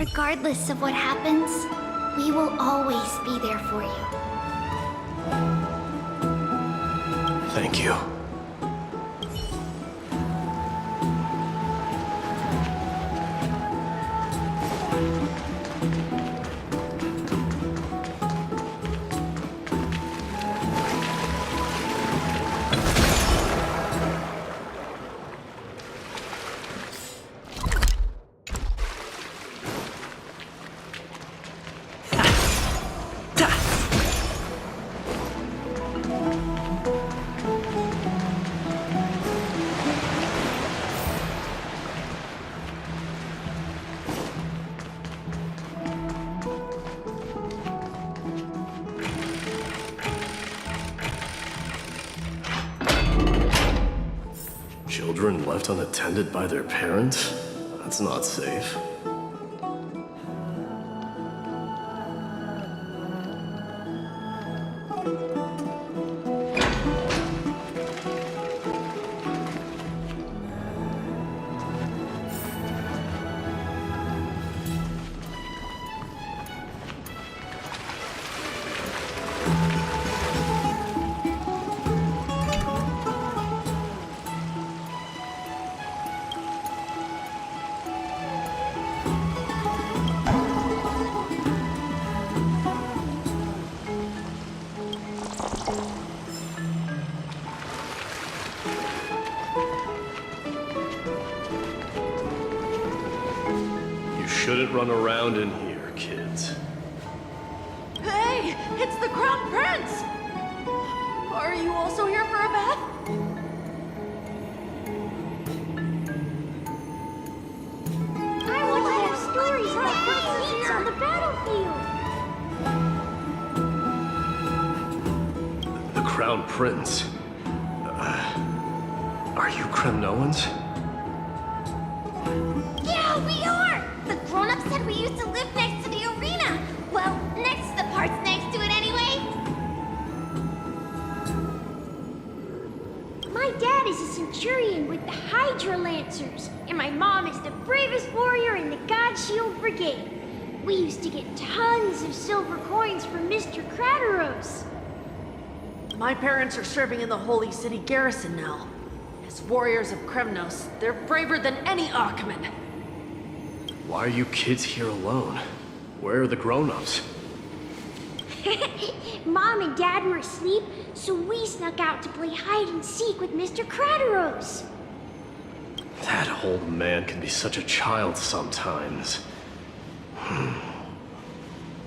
Regardless of what happens, we will always be there for you. Thank you. Children left unattended by their parents? That's not safe. Shouldn't run around in here, kids. Hey! It's the Crown Prince! Are you also here for a bath? I want to have stories about what seats on the battlefield. The Crown Prince. Are you Kremnoans? Yeah, we are! The grown-ups said we used to live next to the arena. Well, next to the parts next to it anyway. My dad is a centurion with the Hydra Lancers, and my mom is the bravest warrior in the God Shield Brigade. We used to get tons of silver coins from Mr. Crateros. My parents are serving in the Holy City garrison now. As warriors of Kremnos, they're braver than any Achaemen. Why are you kids here alone? Where are the grown-ups? Mom and Dad were asleep, so we snuck out to play hide and seek with Mr. Crateros. That old man can be such a child sometimes.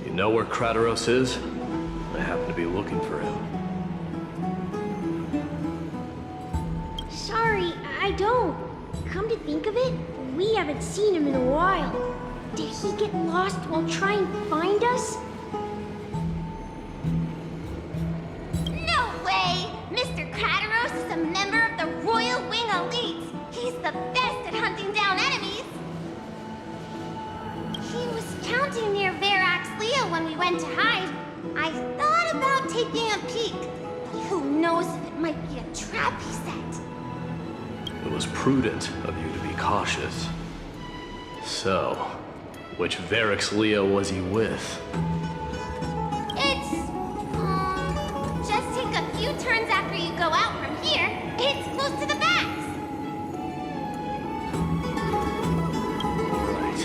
You know where Crateros is? I happen to be looking for him. Sorry, I don't. Come to think of it, we haven't seen him in a while. Did he get lost while trying to find us? No way! Mr. Crateros is a member of the Royal Wing Elite. He's the best at hunting down enemies. He was counting near Verax Leo when we went to hide. I thought about taking a peek. Who knows if it might be a trap he set. It was prudent of you to be cautious. So, which Verax Leo was he with? It's, just take a few turns after you go out from here. It's close to the backs. Right.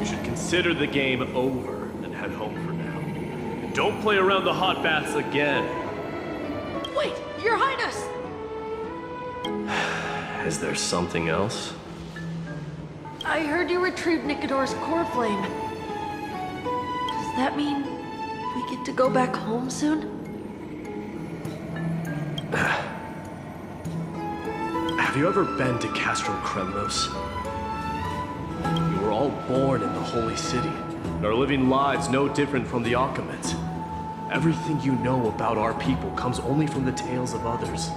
You should consider the game over and head home for now. And don't play around the hot baths again. Wait, Your Highness! Is there something else? I heard you retrieved Nicodor's core flame. Does that mean we get to go back home soon? Have you ever been to Castro Kremnos? You were all born in the Holy City, and are living lives no different from the Achaemens. Everything you know about our people comes only from the tales of others.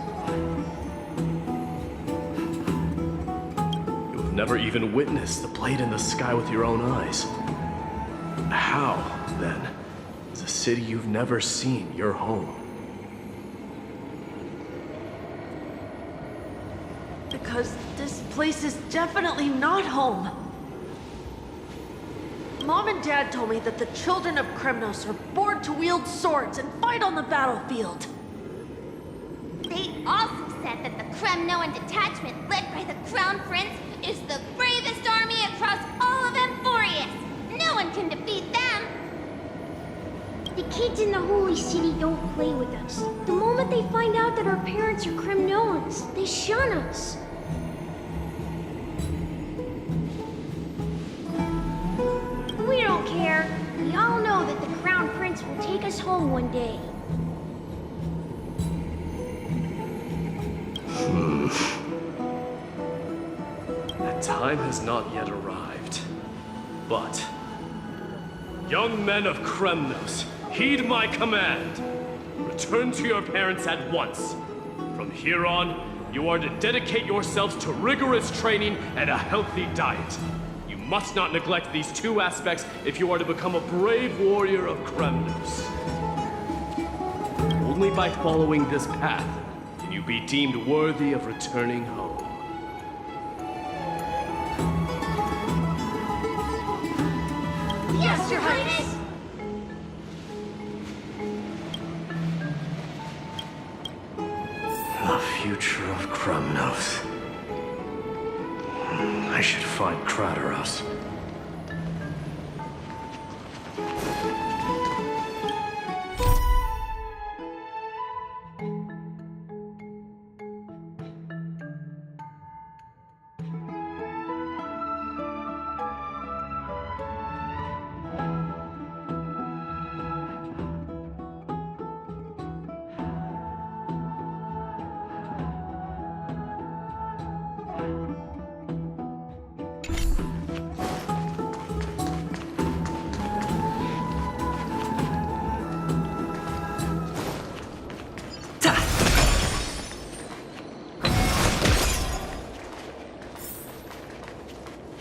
You have never even witnessed the blade in the sky with your own eyes. How, then, is a city you've never seen your home? Because this place is definitely not home. Mom and Dad told me that the children of Kremnos are born to wield swords and fight on the battlefield. They also said that the Kremnoan detachment led by the Crown Prince is the bravest army across all of Emphorius. No one can defeat them. The kids in the Holy City don't play with us. The moment they find out that our parents are Kremnoans, they shun us. We don't care. We all know that the Crown Prince will take us home one day. That time has not yet arrived. But, young men of Kremnos, heed my command. Return to your parents at once. From here on, you are to dedicate yourselves to rigorous training and a healthy diet. You must not neglect these two aspects if you are to become a brave warrior of Kremnos. Only by following this path can you be deemed worthy of returning home. Yes, Your Highness! The future of Kremnos. I should find Krateros.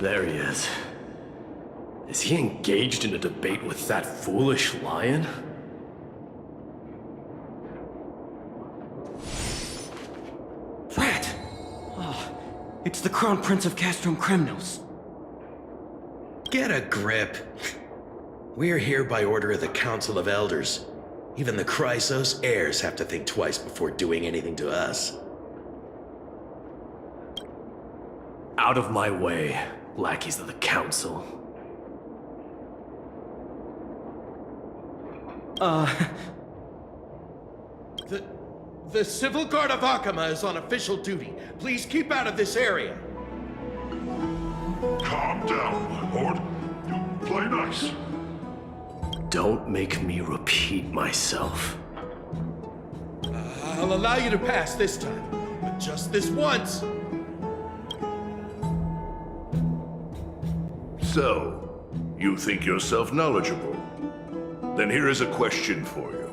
There he is. Is he engaged in a debate with that foolish lion? Rat! Oh, it's the Crown Prince of Castrum Kremnos. Get a grip. We're here by order of the Council of Elders. Even the Chrysos heirs have to think twice before doing anything to us. Out of my way, lackeys of the Council. The Civil Guard of Akama is on official duty. Please keep out of this area. Calm down, my lord. You play nice. Don't make me repeat myself. I'll allow you to pass this time, but just this once. So, you think yourself knowledgeable? Then here is a question for you.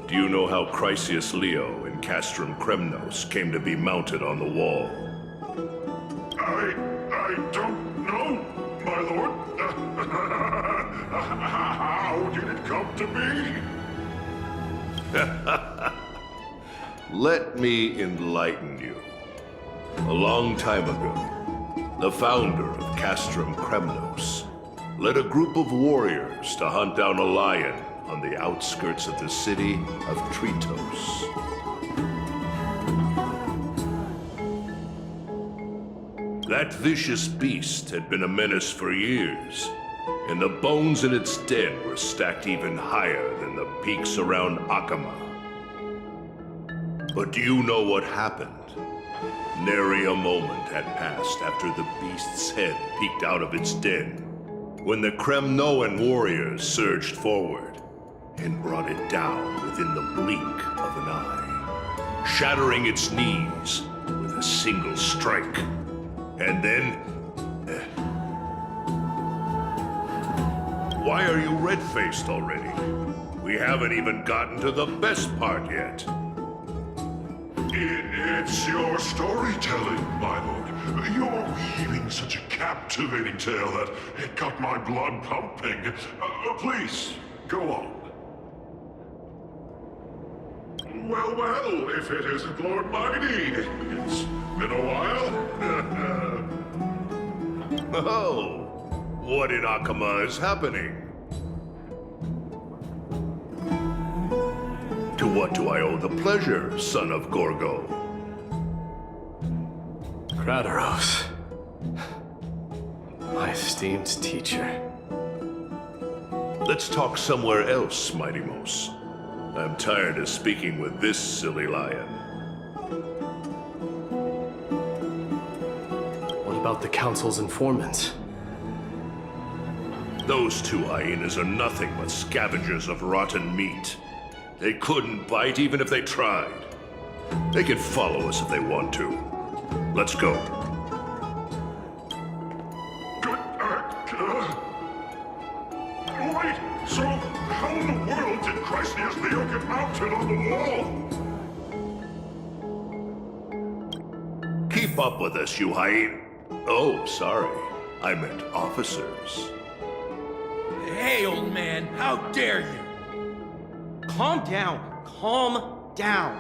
Do you know how Chrysius Leo in Castrum Kremnos came to be mounted on the wall? I don't know, my lord. How did it come to be? Let me enlighten you. A long time ago, the founder of Castrum Kremnos led a group of warriors to hunt down a lion on the outskirts of the city of Tritos. That vicious beast had been a menace for years, and the bones in its den were stacked even higher than the peaks around Akama. But do you know what happened? Nary a moment had passed after the beast's head peeked out of its den, when the Kremnoan warriors surged forward and brought it down within the blink of an eye, shattering its knees with a single strike. And then... Why are you red-faced already? We haven't even gotten to the best part yet. It's your storytelling, my lord. You're weaving such a captivating tale that it got my blood pumping. Please, go on. Well, if it isn't Lord Mighty. It's been a while. Oh, What in Akama is happening? To what do I owe the pleasure, son of Gorgo? Kratos. My esteemed teacher. Let's talk somewhere else, Mighty Mos. I'm tired of speaking with this silly lion. What about the Council's informants? Those two hyenas are nothing but scavengers of rotten meat. They couldn't bite even if they tried. They can follow us if they want to. Let's go. Wait, so how in the world did Chrysia's Leo get mounted on the wall? Keep up with us, you hyena. Oh, sorry. I meant officers. Hey, old man, how dare you? Calm down. Calm down.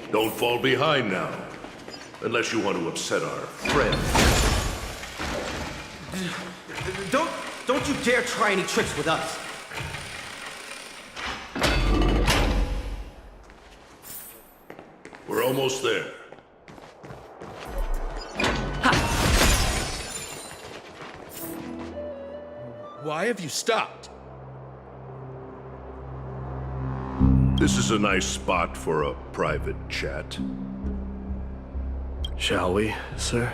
Don't fall behind now. Unless you want to upset our friend. Don't you dare try any tricks with us. We're almost there. Why have you stopped? This is a nice spot for a private chat. Shall we, sir?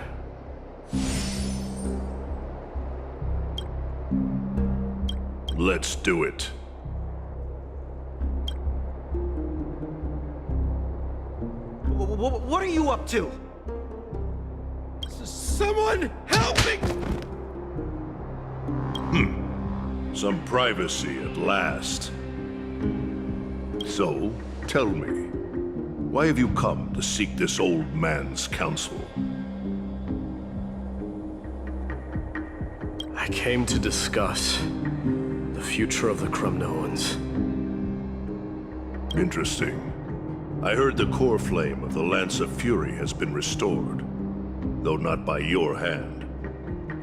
Let's do it. What are you up to? Someone help me! Some privacy at last. So, tell me, why have you come to seek this old man's counsel? I came to discuss the future of the Kremnoans. Interesting. I heard the core flame of the Lance of Fury has been restored, though not by your hand.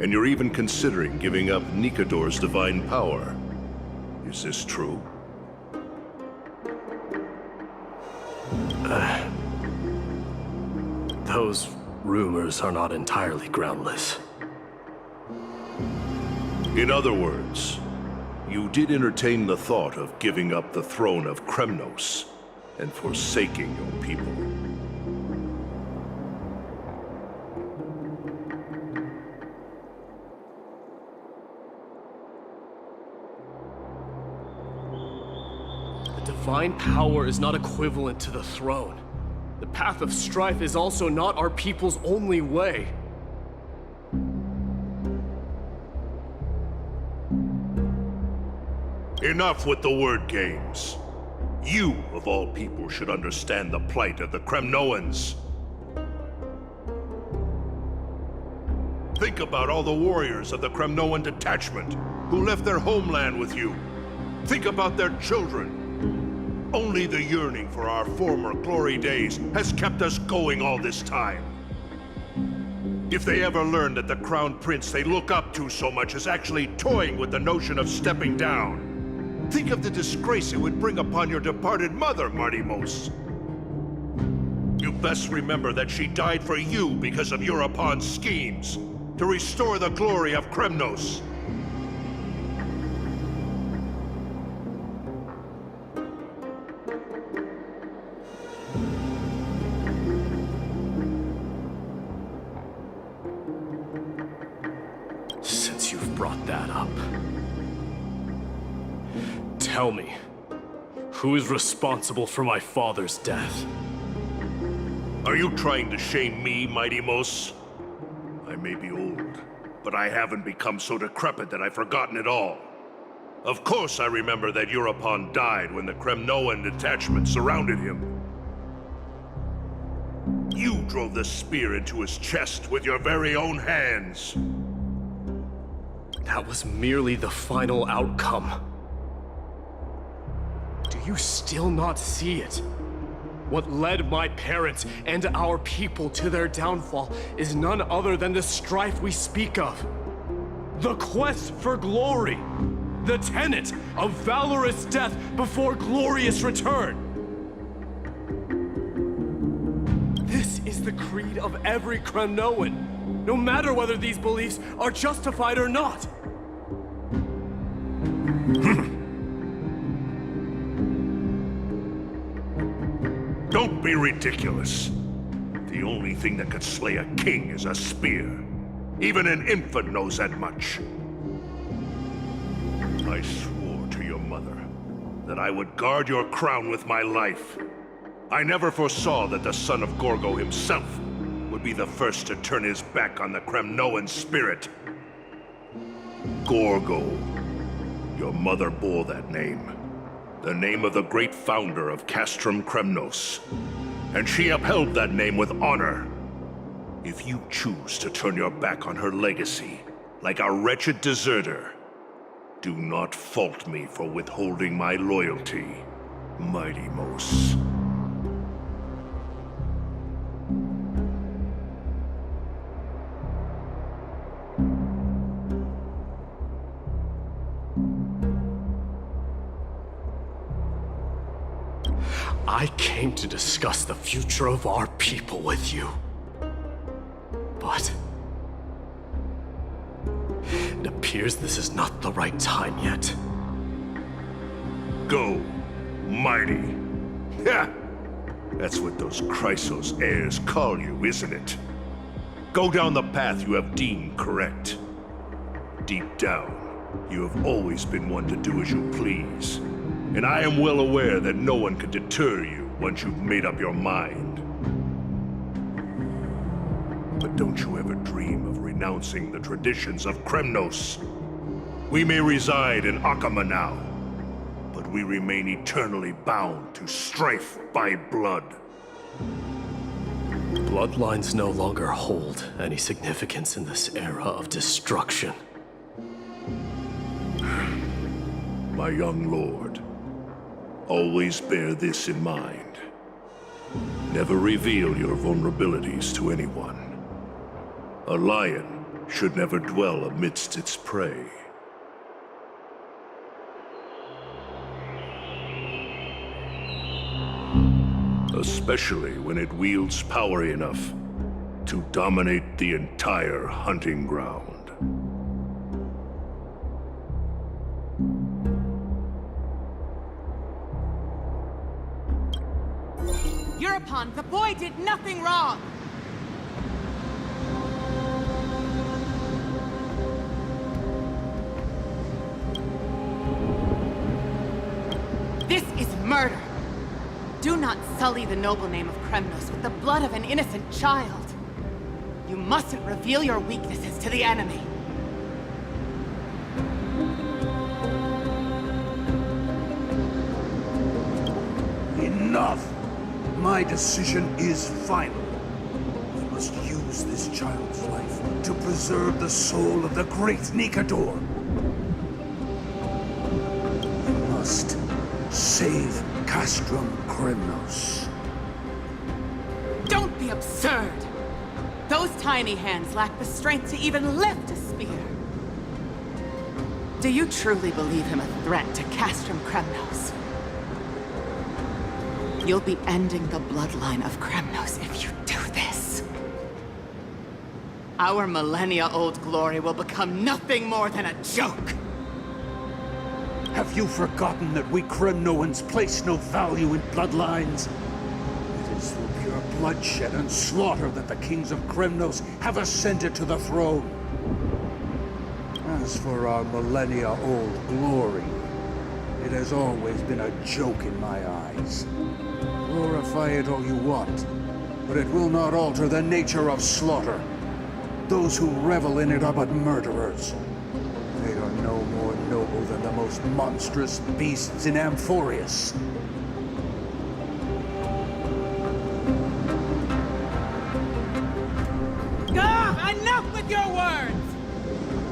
And you're even considering giving up Nikador's divine power. Is this true? Those rumors are not entirely groundless. In other words, you did entertain the thought of giving up the throne of Kremnos and forsaking your people. The divine power is not equivalent to the throne. The path of strife is also not our people's only way. Enough with the word games. You, of all people, should understand the plight of the Kremnoans. Think about all the warriors of the Kremnoan detachment who left their homeland with you. Think about their children. Only the yearning for our former glory days has kept us going all this time. If they ever learn that the Crown Prince they look up to so much is actually toying with the notion of stepping down, think of the disgrace it would bring upon your departed mother, Mighty Mos. You best remember that she died for you because of Europon's schemes, to restore the glory of Kremnos. Since you've brought that up, tell me, Who is responsible for my father's death? Are you trying to shame me, Mighty Mos? I may be old, but I haven't become so decrepit that I've forgotten it all. Of course I remember that Europon died when the Kremnoan detachment surrounded him. You drove the spear into his chest with your very own hands. That was merely the final outcome. Do you still not see it? What led my parents and our people to their downfall is none other than the strife we speak of. The quest for glory. The tenet of valorous death before glorious return. This is the creed of every Kremnoan, no matter whether these beliefs are justified or not. Don't be ridiculous. The only thing that could slay a king is a spear. Even an infant knows that much. I swore to your mother that I would guard your crown with my life. I never foresaw that the son of Gorgo himself would be the first to turn his back on the Kremnoan spirit. Gorgo. Your mother bore that name. The name of the great founder of Castrum Kremnos. And she upheld that name with honor. If you choose to turn your back on her legacy, like a wretched deserter, do not fault me for withholding my loyalty, Mighty Mos. I came to discuss the future of our people with you. But it appears this is not the right time yet. Go, Mighty. Ha! That's what those Chrysos heirs call you, isn't it? Go down the path you have deemed correct. Deep down, you have always been one to do as you please. And I am well aware that no one can deter you once you've made up your mind. But don't you ever dream of renouncing the traditions of Kremnos. We may reside in Akama now, but we remain eternally bound to strife by blood. Bloodlines no longer hold any significance in this era of destruction. My young lord, always bear this in mind. Never reveal your vulnerabilities to anyone. A lion should never dwell amidst its prey. Especially when it wields power enough to dominate the entire hunting ground. Europon, the boy did nothing wrong! This is murder! Do not sully the noble name of Kremnos with the blood of an innocent child. You mustn't reveal your weaknesses to the enemy. Enough! My decision is final. We must use this child's life to preserve the soul of the great Nikador. We must save Castrum Kremnos. Don't be absurd! Those tiny hands lack the strength to even lift a spear. Do you truly believe him a threat to Castrum Kremnos? You'll be ending the bloodline of Kremnos if you do this. Our millennia-old glory will become nothing more than a joke. Have you forgotten that we Kremnoans place no value in bloodlines? It is through pure bloodshed and slaughter that the kings of Kremnos have ascended to the throne. As for our millennia-old glory, It has always been a joke in my eyes. Glorify it all you want, but it will not alter the nature of slaughter. Those who revel in it are but murderers. They are no more noble than the most monstrous beasts in Amphorius. Enough with your words!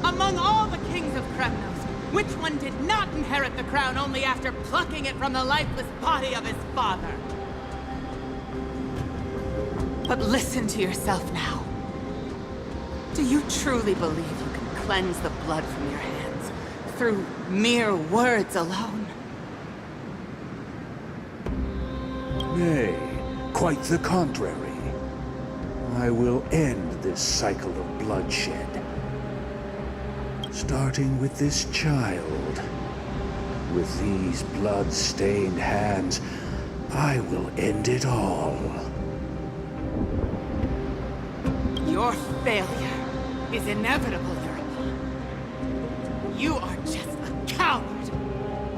Among all the kings of Kremnos, which one did not inherit the crown only after plucking it from the lifeless body of his father? But listen to yourself now. Do you truly believe you can cleanse the blood from your hands through mere words alone? Nay, quite the contrary. I will end this cycle of bloodshed. Starting with this child. With these blood-stained hands, I will end it all. Your failure is inevitable, Europa. You are just a coward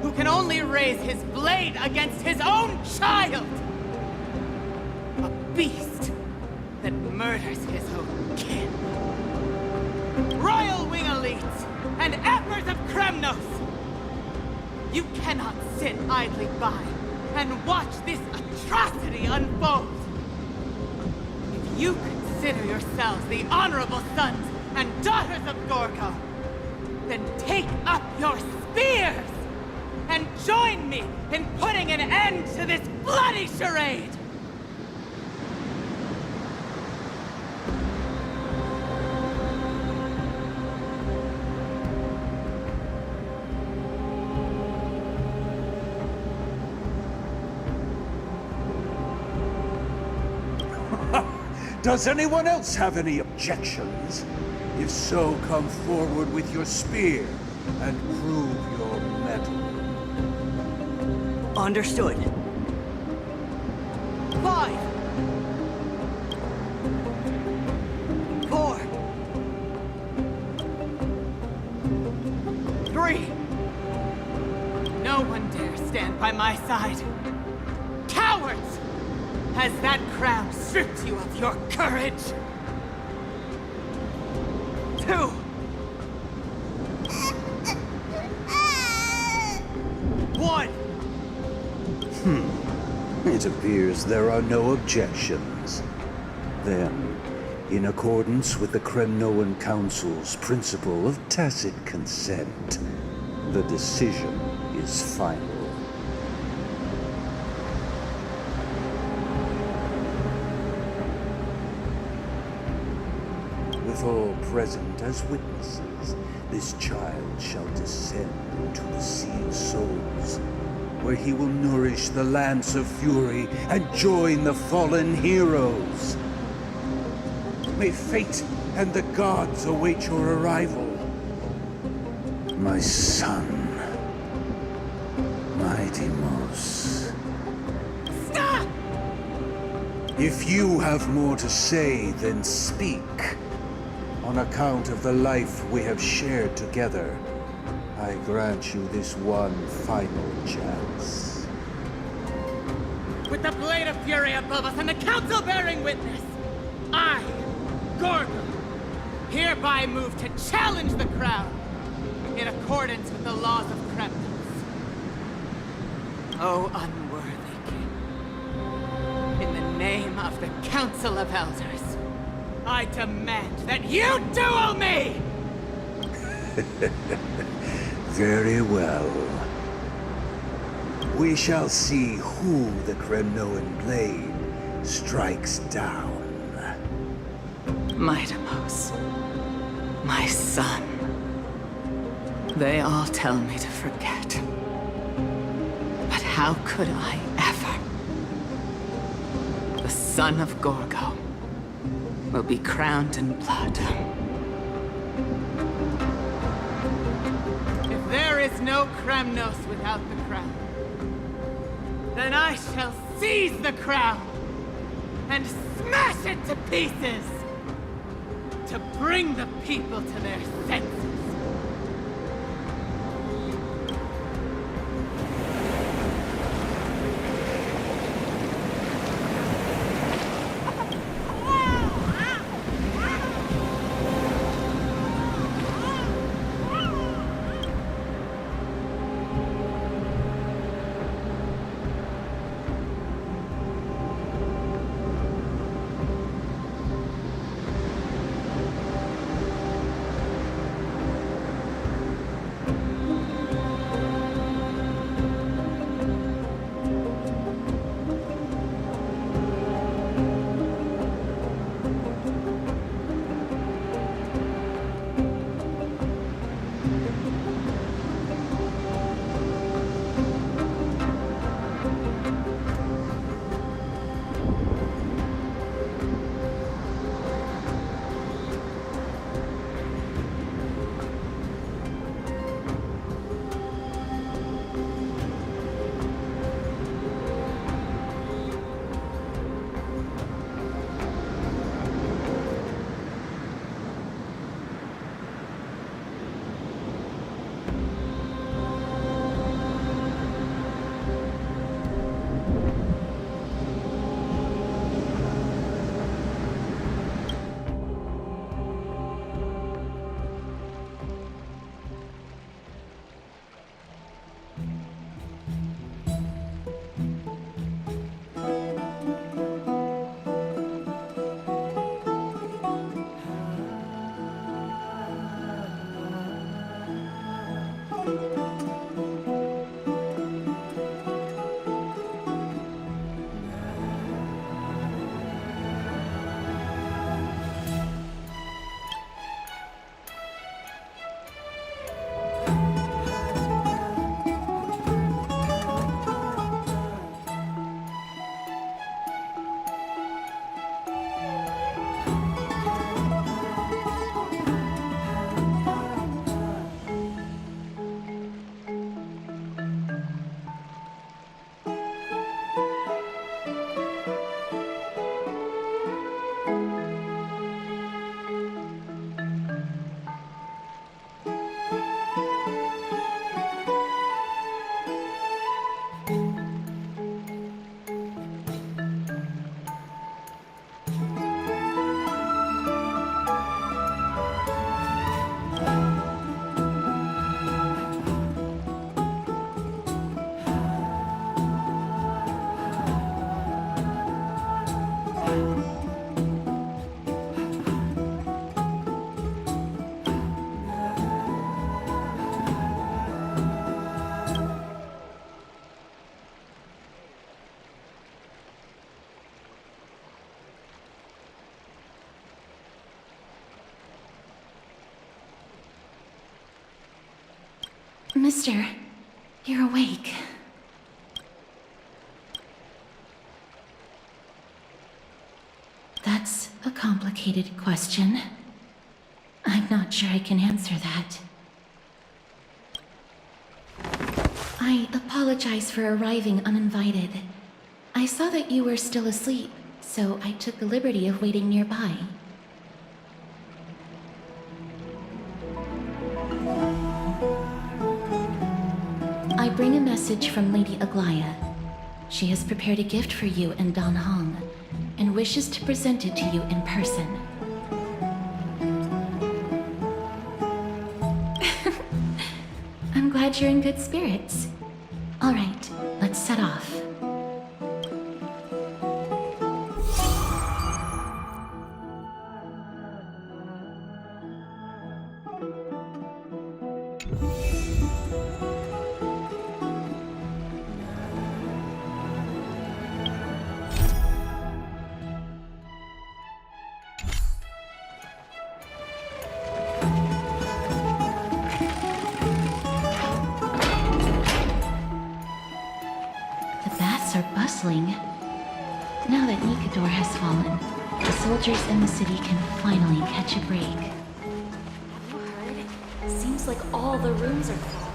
who can only raise his blade against his own child! A beast that murders his own kin. Royal wing elites and embers of Kremnos! You cannot sit idly by and watch this atrocity unfold. If you consider yourselves the honorable sons and daughters of Gorgo, then take up your spears and join me in putting an end to this bloody charade! Does anyone else have any objections? If so, come forward with your spear and prove your mettle. Understood. 5, 4, 3. No one dare stand by my side. Cowards! Has that crown stripped you of your courage? 2. 1. It appears there are no objections. Then, in accordance with the Kremnoan Council's principle of tacit consent, the decision is final. With all present as witnesses, this child shall descend into the Sea of Souls, where he will nourish the Lance of Fury and join the fallen heroes. May fate and the gods await your arrival. My son, Mighty Mos. Stop! If you have more to say, then speak. On account of the life we have shared together, I grant you this one final chance. With the blade of fury above us and the council bearing witness, I, Gorgo, hereby move to challenge the crown in accordance with the laws of Kremnos. O unworthy king, in the name of the Council of Elders, I demand that you duel me! Very well. We shall see who the Kremnoan blade strikes down. Mightimos, my son. They all tell me to forget. But how could I ever? The son of Gorgo will be crowned in blood. If there is no Kremnos without the crown, then I shall seize the crown and smash it to pieces to bring the people to their senses. Mister, you're awake. That's a complicated question. I'm not sure I can answer that. I apologize for arriving uninvited. I saw that you were still asleep, so I took the liberty of waiting nearby. I bring a message from Lady Aglaya. She has prepared a gift for you and Dan Hong, and wishes to present it to you in person. I'm glad you're in good spirits. All right, let's set off. Are bustling. Now that Nikador has fallen, the soldiers in the city can finally catch a break. Have you heard? Seems like all the rooms are full.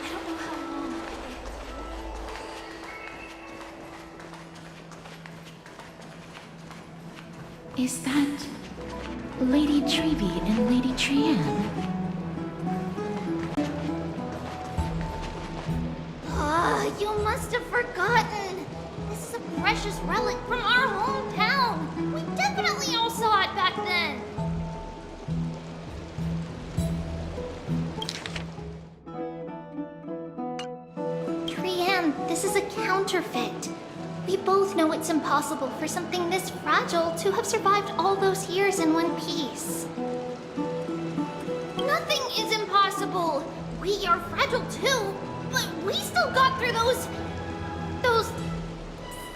I don't know how long Is that Lady Treby and Lady Trianne? You must have forgotten. This is a precious relic from our hometown. We definitely all saw it back then. Trianne, this is a counterfeit. We both know it's impossible for something this fragile to have survived all those years in one piece. Nothing is impossible. We are fragile too. But we still got through those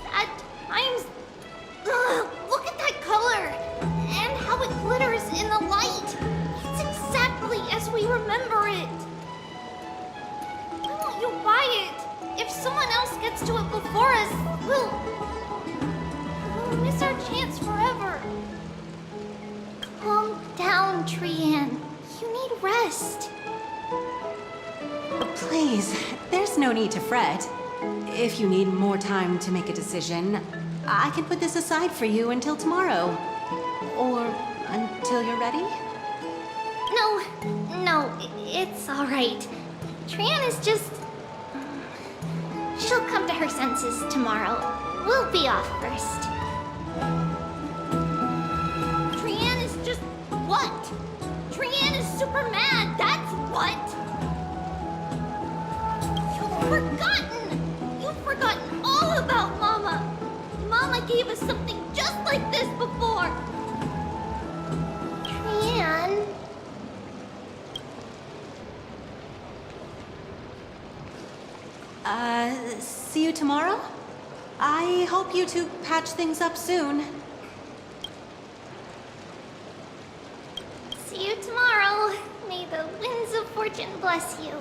sad times. Ugh, look at that color and how it glitters in the light. It's exactly as we remember it. Why won't you buy it? If someone else gets to it before us, we'll miss our chance forever. Calm down, Trianne. You need rest. Please, there's no need to fret. If you need more time to make a decision, I can put this aside for you until tomorrow. Or until you're ready? No, it's all right. Trianne is just... She'll come to her senses tomorrow. We'll be off first. Trianne is just... what? Trianne is super mad, that's what! You've forgotten all about Mama! Mama gave us something just like this before! Trianne... See you tomorrow? I hope you two patch things up soon. See you tomorrow. May the winds of fortune bless you.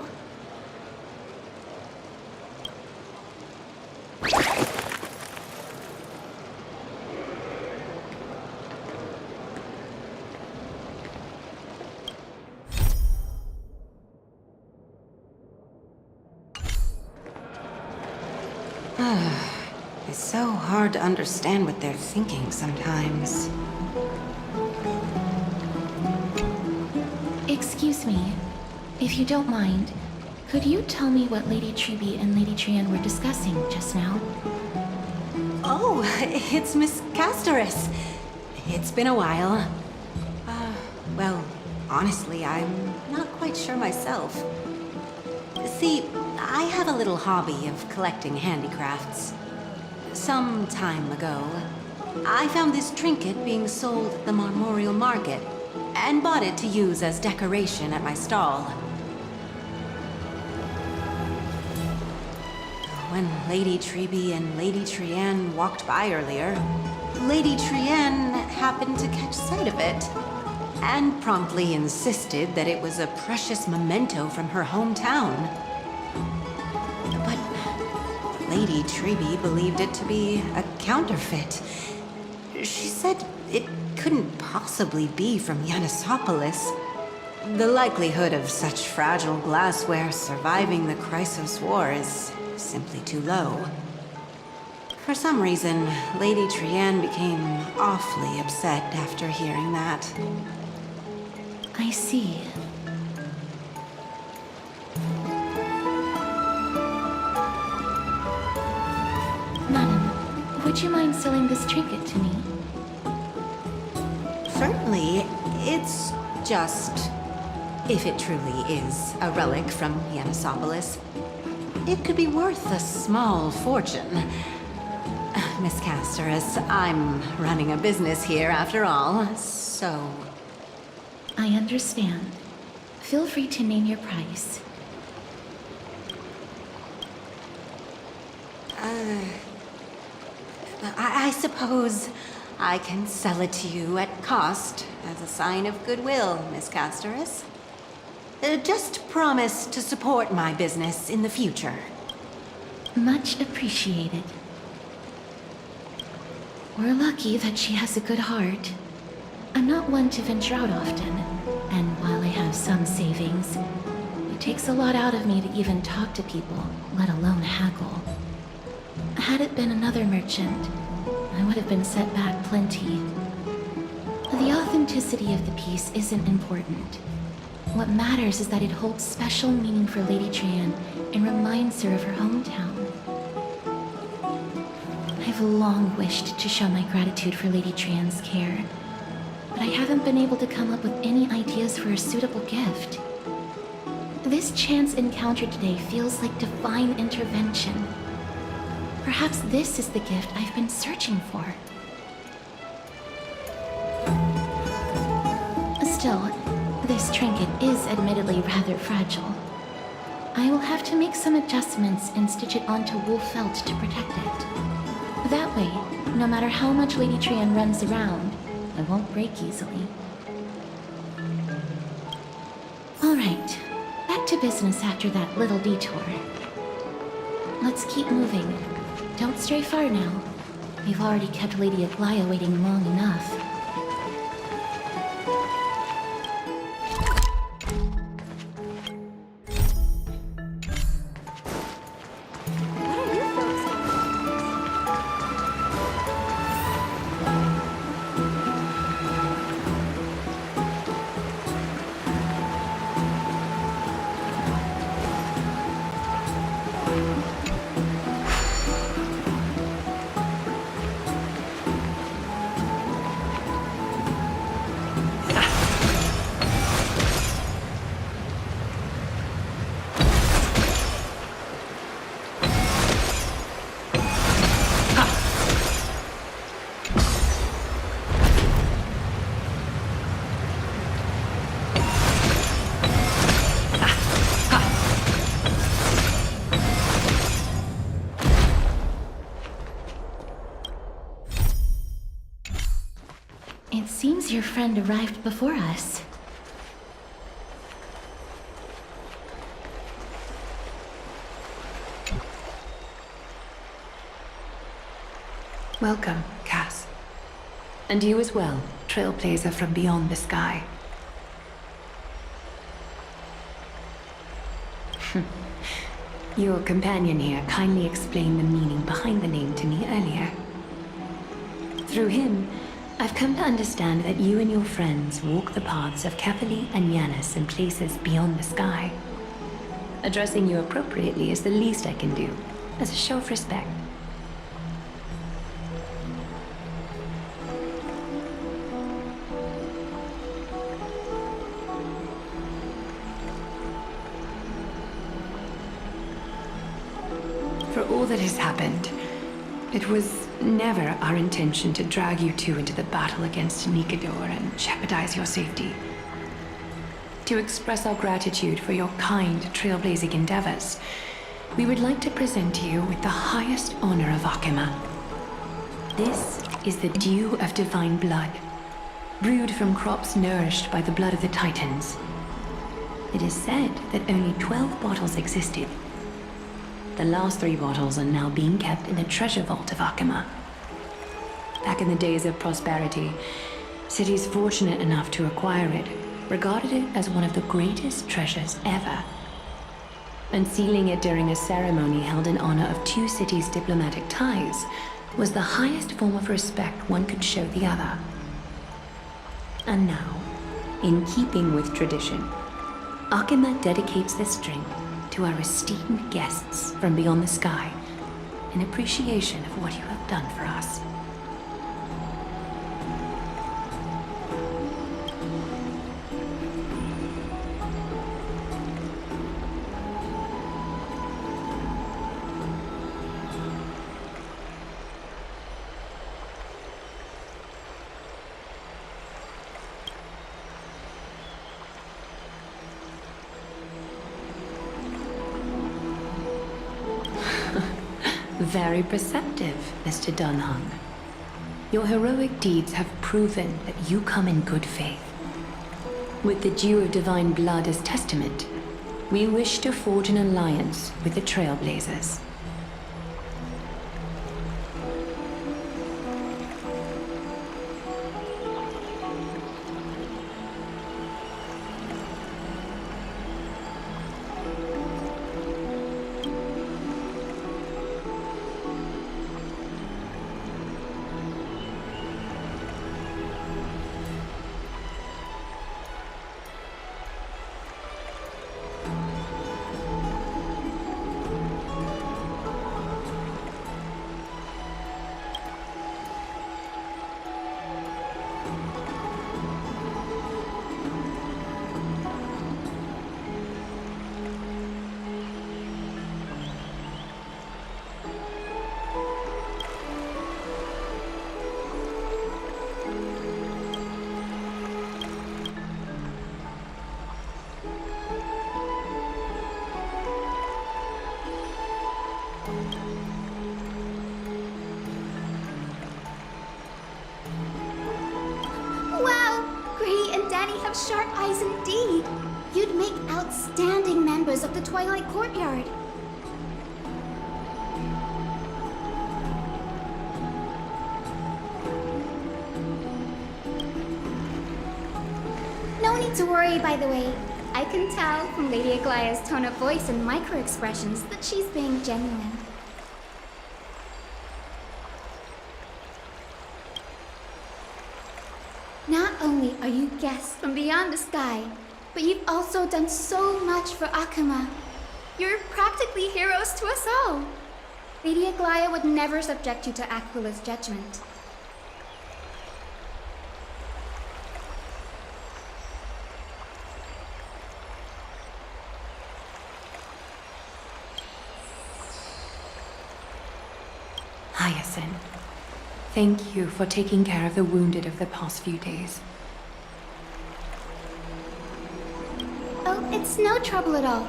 It's so hard to understand what they're thinking sometimes. Excuse me, if you don't mind, could you tell me what Lady Treby and Lady Trianne were discussing just now? Oh, it's Miss Castoris. It's been a while. Well, honestly, I'm not quite sure myself. See, I have a little hobby of collecting handicrafts. Some time ago, I found this trinket being sold at the Memorial Market and bought it to use as decoration at my stall. When Lady Treby and Lady Trianne walked by earlier, Lady Trianne happened to catch sight of it, and promptly insisted that it was a precious memento from her hometown. But Lady Treby believed it to be a counterfeit. She said it couldn't possibly be from Yanisopolis. The likelihood of such fragile glassware surviving the Chrysos War is simply too low. For some reason, Lady Trianne became awfully upset after hearing that. I see. Madam, would you mind selling this trinket to me? Certainly, it's just... if it truly is a relic from Yanisopolis, it could be worth a small fortune. Miss Casterus, I'm running a business here after all, so... I understand. Feel free to name your price. I suppose I can sell it to you at cost as a sign of goodwill, Miss Casterus. Just promise to support my business in the future. Much appreciated. We're lucky that she has a good heart. I'm not one to venture out often, and while I have some savings, it takes a lot out of me to even talk to people, let alone haggle. Had it been another merchant, I would have been set back plenty. The authenticity of the piece isn't important. What matters is that it holds special meaning for Lady Trianne and reminds her of her hometown. I've long wished to show my gratitude for Lady Trianne's care, but I haven't been able to come up with any ideas for a suitable gift. This chance encounter today feels like divine intervention. Perhaps this is the gift I've been searching for. Still, this trinket is admittedly rather fragile. I will have to make some adjustments and stitch it onto wool felt to protect it. That way, no matter how much Lady Trianne runs around, it won't break easily. Alright, back to business after that little detour. Let's keep moving. Don't stray far now. We've already kept Lady Aglaia waiting long enough. It seems your friend arrived before us. Welcome, Cass. And you as well, trailblazer from beyond the sky. Your companion here kindly explained the meaning behind the name to me earlier. Through him, I've come to understand that you and your friends walk the paths of Kefali and Yanis in places beyond the sky. Addressing you appropriately is the least I can do, as a show of respect. For all that has happened, it was never our intention to drag you two into the battle against Nikador and jeopardize your safety. To express our gratitude for your kind, trailblazing endeavors, we would like to present you with the highest honor of Akima. This is the Dew of Divine Blood, brewed from crops nourished by the blood of the Titans. It is said that only 12 bottles existed. The last 3 bottles are now being kept in the treasure vault of Akima. Back in the days of prosperity, cities fortunate enough to acquire it regarded it as one of the greatest treasures ever. Unsealing it during a ceremony held in honor of 2 cities' diplomatic ties was the highest form of respect one could show the other. And now, in keeping with tradition, Akima dedicates this drink to our esteemed guests from beyond the sky in appreciation of what you have done for us. Very perceptive, Mr. Dunhung. Your heroic deeds have proven that you come in good faith. With the dew of divine blood as testament, we wish to forge an alliance with the Trailblazers. Sharp eyes indeed. You'd make outstanding members of the Twilight Courtyard. No need to worry, by the way. I can tell from Lady Aglaya's tone of voice and micro-expressions that she's being genuine. Not only are you guests from beyond the sky, but you've also done so much for Akima. You're practically heroes to us all. Lady Aglaya would never subject you to Aquila's judgment. Hyacinth, thank you for taking care of the wounded of the past few days. Oh, it's no trouble at all.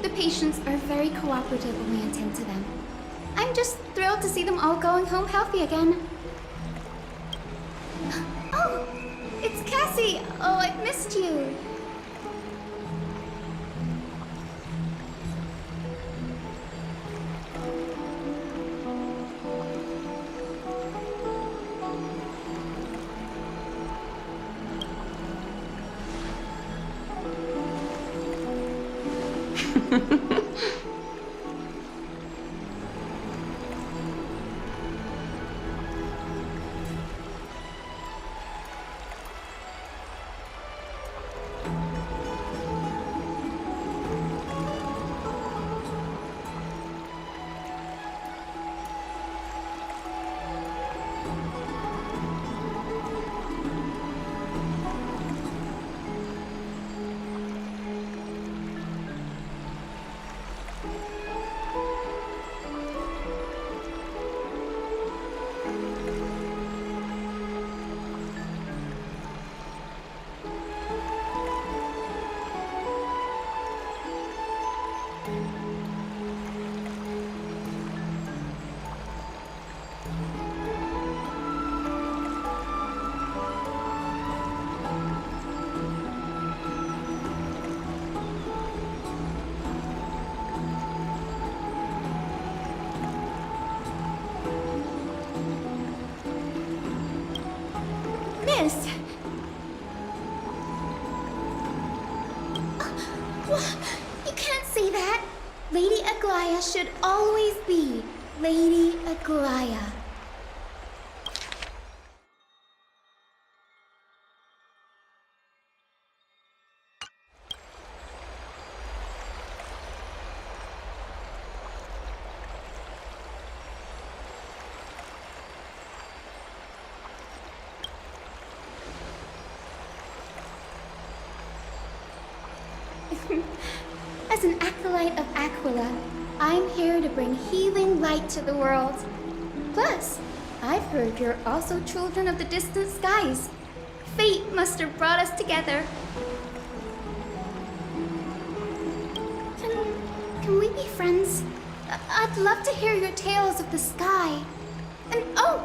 The patients are very cooperative when we attend to them. I'm just thrilled to see them all going home healthy again. Oh, it's Cassie! Oh, I've missed you. this? You can't say that. Lady Aglaya should always be Lady Aglaya. As an acolyte of Aquila, I'm here to bring healing light to the world. Plus, I've heard you're also children of the distant skies. Fate must have brought us together. Can we be friends? I'd love to hear your tales of the sky. And oh,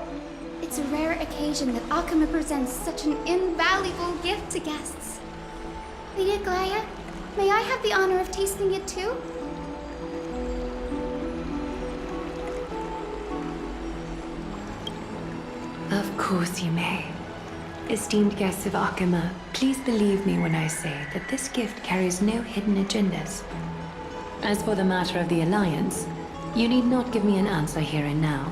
it's a rare occasion that Akama presents such an invaluable gift to guests. Lady Aglaya, may I have the honor of tasting it too? Of course you may. Esteemed guests of Akama, please believe me when I say that this gift carries no hidden agendas. As for the matter of the Alliance, you need not give me an answer here and now.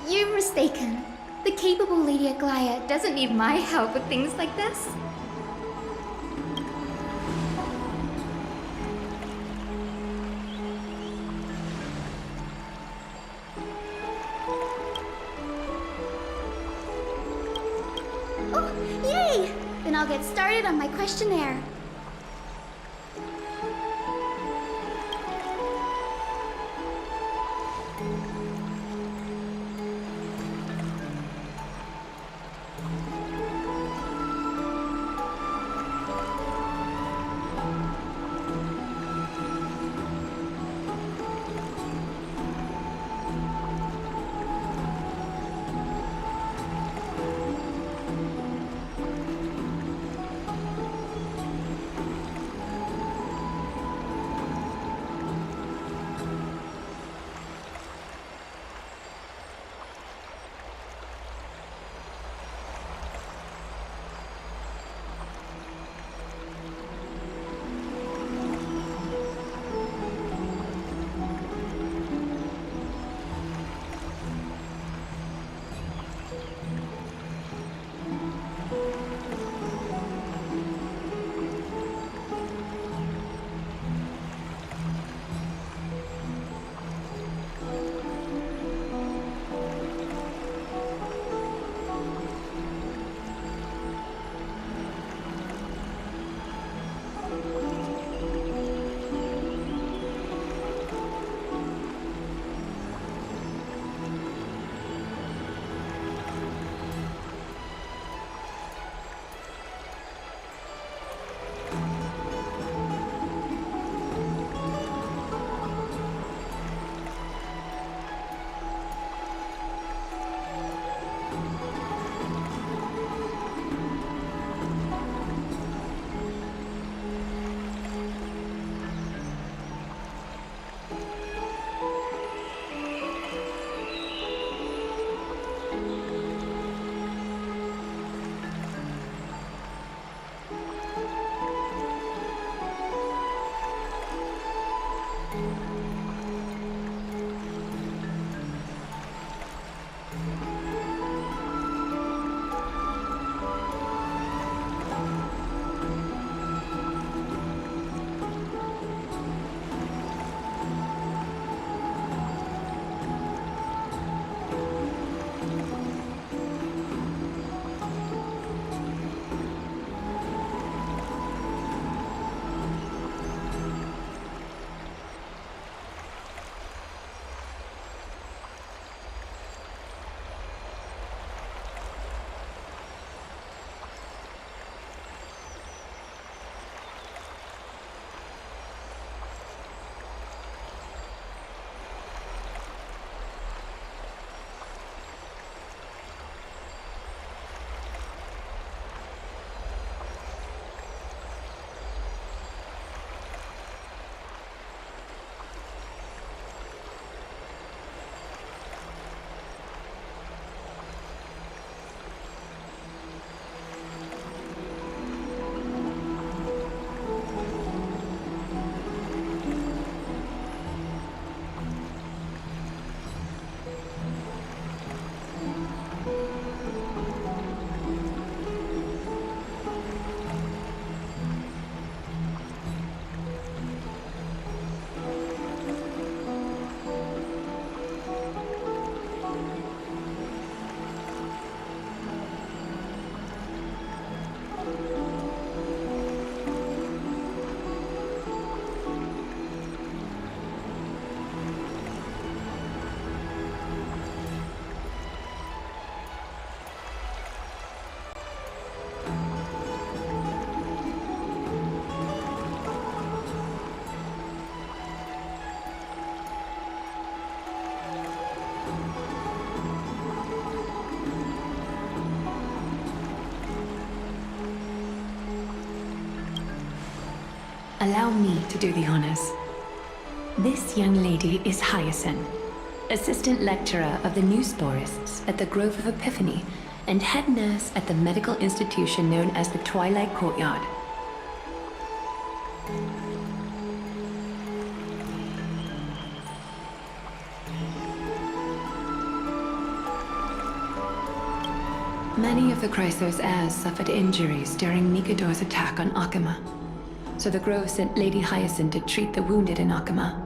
You're mistaken. The capable Lady Aglaya doesn't need my help with things like this. Oh, yay! Then I'll get started on my questionnaire. Allow me to do the honors. This young lady is Hyacinth, assistant lecturer of the Newsporists at the Grove of Epiphany and head nurse at the medical institution known as the Twilight Courtyard. Many of the Chrysos heirs suffered injuries during Mikador's attack on Akama, so the Grove sent Lady Hyacinth to treat the wounded in Akama.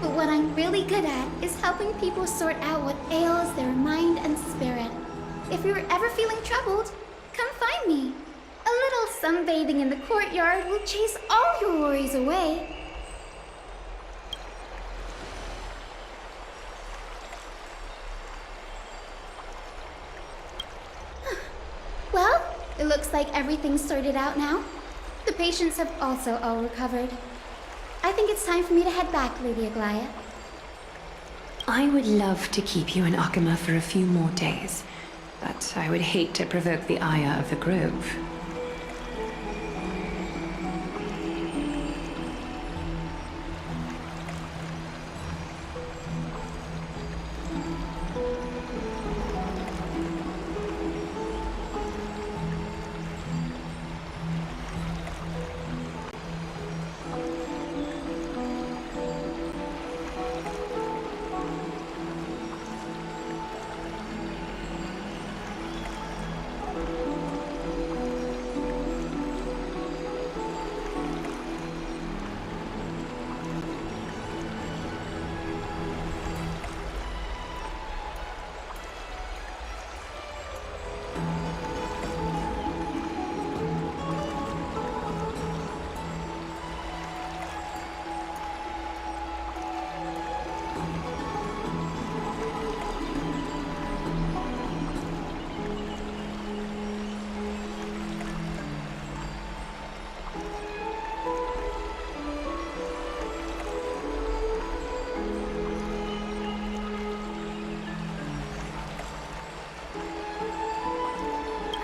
But what I'm really good at is helping people sort out what ails their mind and spirit. If you're ever feeling troubled, come find me. A little sunbathing in the courtyard will chase all your worries away. Well, it looks like everything's sorted out now. The patients have also all recovered. I think it's time for me to head back, Lady Aglaya. I would love to keep you in Akama for a few more days, but I would hate to provoke the ire of the Grove.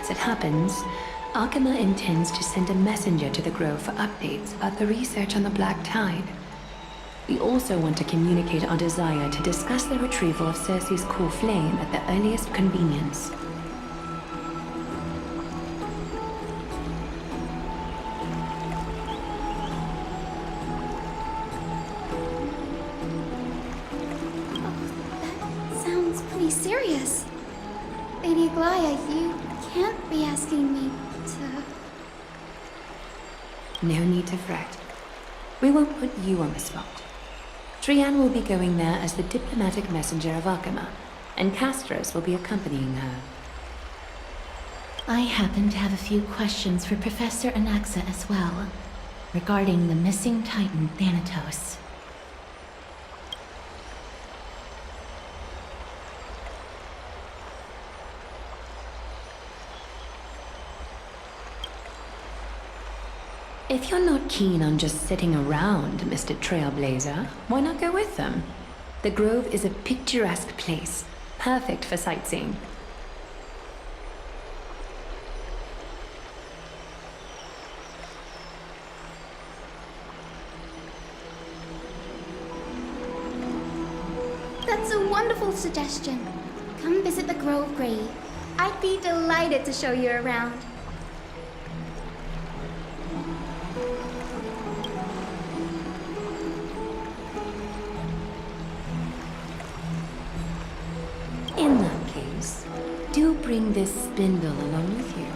As it happens, Akama intends to send a messenger to the Grove for updates about the research on the Black Tide. We also want to communicate our desire to discuss the retrieval of Circe's core flame at the earliest convenience. Sounds pretty serious. Lady Aglaya, you can't be asking me to... No need to fret. We won't put you on the spot. Trianne will be going there as the diplomatic messenger of Akama, and Castros will be accompanying her. I happen to have a few questions for Professor Anaxa as well, regarding the missing Titan Thanatos. If you're not keen on just sitting around, Mr. Trailblazer, why not go with them? The Grove is a picturesque place, perfect for sightseeing. That's a wonderful suggestion. Come visit the Grove Grave. I'd be delighted to show you around. In that case, do bring this spindle along with you.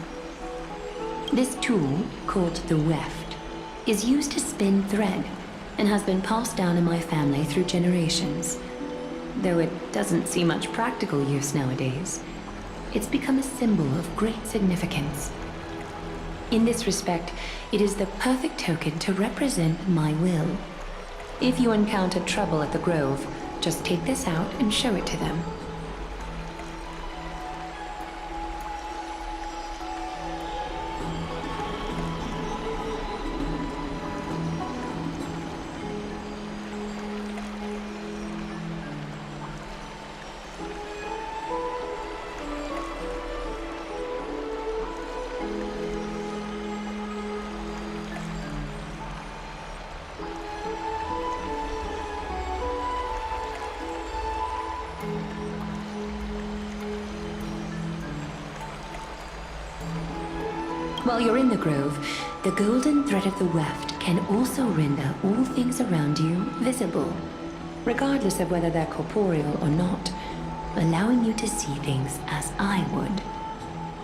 This tool, called the weft, is used to spin thread and has been passed down in my family through generations. Though it doesn't see much practical use nowadays, it's become a symbol of great significance. In this respect, it is the perfect token to represent my will. If you encounter trouble at the Grove, just take this out and show it to them. While you're in the grove, the golden thread of the weft can also render all things around you visible, regardless of whether they're corporeal or not, allowing you to see things as I would.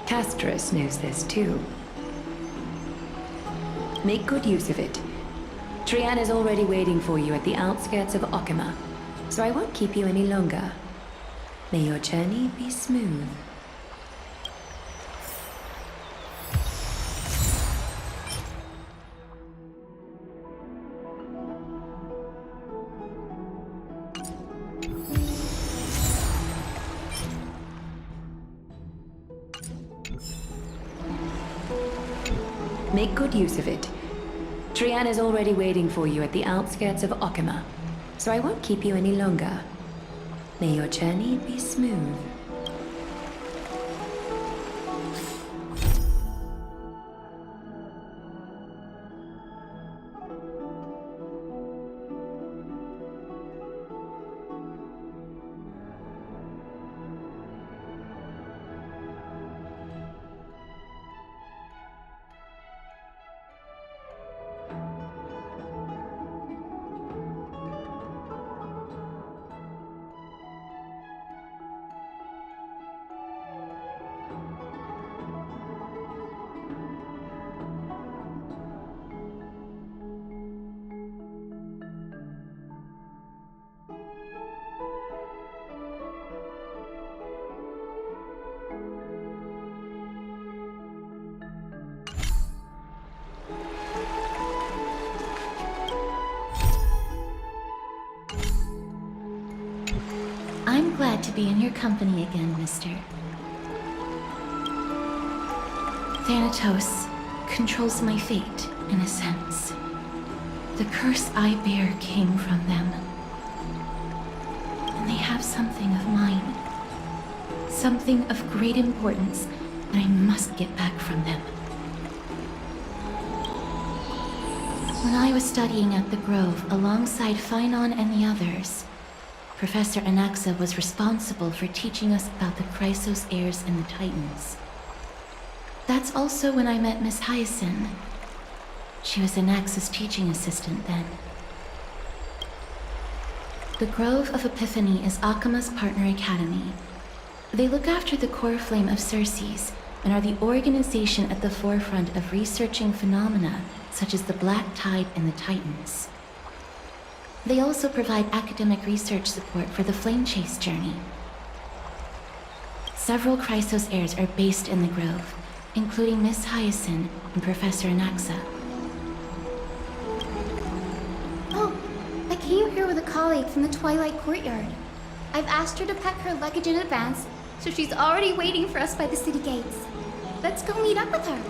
Castorus knows this too. Make good use of it. Trian is already waiting for you at the outskirts of Okima, so I won't keep you any longer. May your journey be smooth. Make good use of it. Trian is already waiting for you at the outskirts of Okima, so I won't keep you any longer. May your journey be smooth. I'm glad to be in your company again, mister. Thanatos controls my fate, in a sense. The curse I bear came from them. And they have something of mine. Something of great importance that I must get back from them. When I was studying at the Grove alongside Phynon and the others, Professor Anaxa was responsible for teaching us about the Chrysos heirs and the Titans. That's also when I met Miss Hyacinth. She was Anaxa's teaching assistant then. The Grove of Epiphany is Akima's partner academy. They look after the core flame of Circes and are the organization at the forefront of researching phenomena such as the Black Tide and the Titans. They also provide academic research support for the Flame Chase journey. Several Chrysos heirs are based in the Grove, including Miss Hyacinth and Professor Anaxa. Oh, I came here with a colleague from the Twilight Courtyard. I've asked her to pack her luggage in advance, so she's already waiting for us by the city gates. Let's go meet up with her.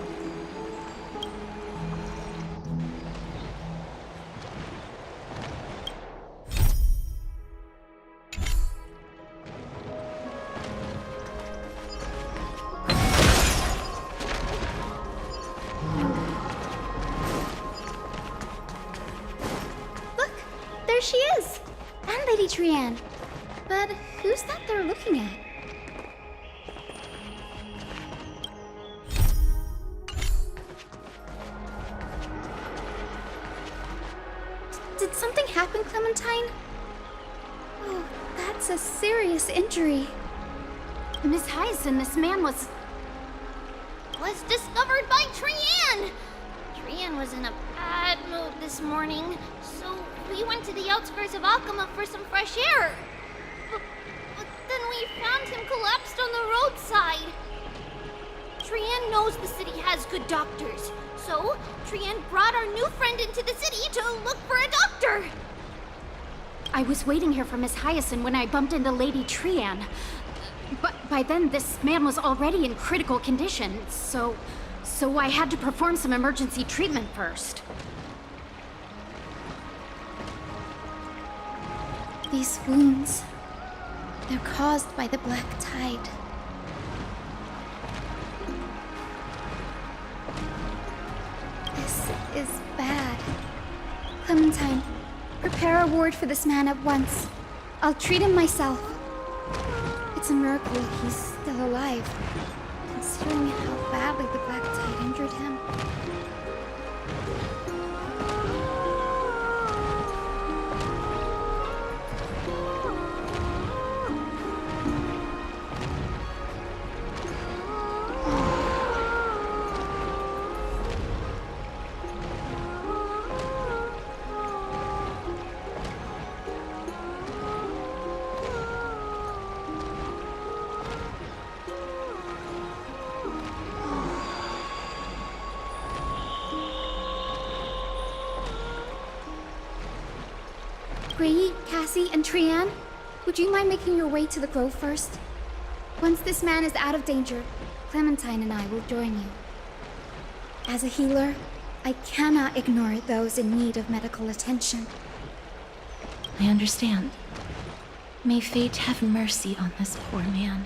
She is! And Lady Trian. But who's that they're looking at? Did something happen, Clementine? Oh, that's a serious injury. Miss Hyacinth, this man was discovered by Trian! Trian was in a bad mood this morning, so we went to the outskirts of Okima for some fresh air. But then we found him collapsed on the roadside. Trian knows the city has good doctors, so Trian brought our new friend into the city to look for a doctor. I was waiting here for Miss Hyacinth when I bumped into Lady Trian. But by then, this man was already in critical condition, so I had to perform some emergency treatment first. These wounds, they're caused by the Black Tide. This is bad. Clementine, prepare a ward for this man at once. I'll treat him myself. It's a miracle he's still alive, considering how badly Cassie and Trianne, would you mind making your way to the grove first? Once this man is out of danger, Clementine and I will join you. As a healer, I cannot ignore those in need of medical attention. I understand. May fate have mercy on this poor man.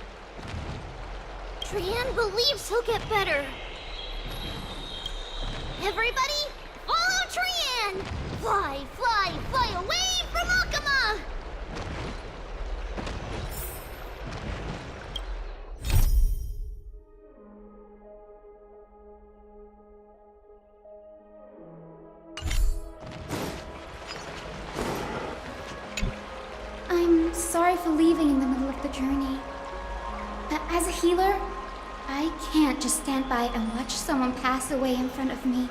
Trianne believes he'll get better. Everybody, follow Trianne! Fly, fly, fly away from Akama! I'm sorry for leaving in the middle of the journey. But as a healer, I can't just stand by and watch someone pass away in front of me.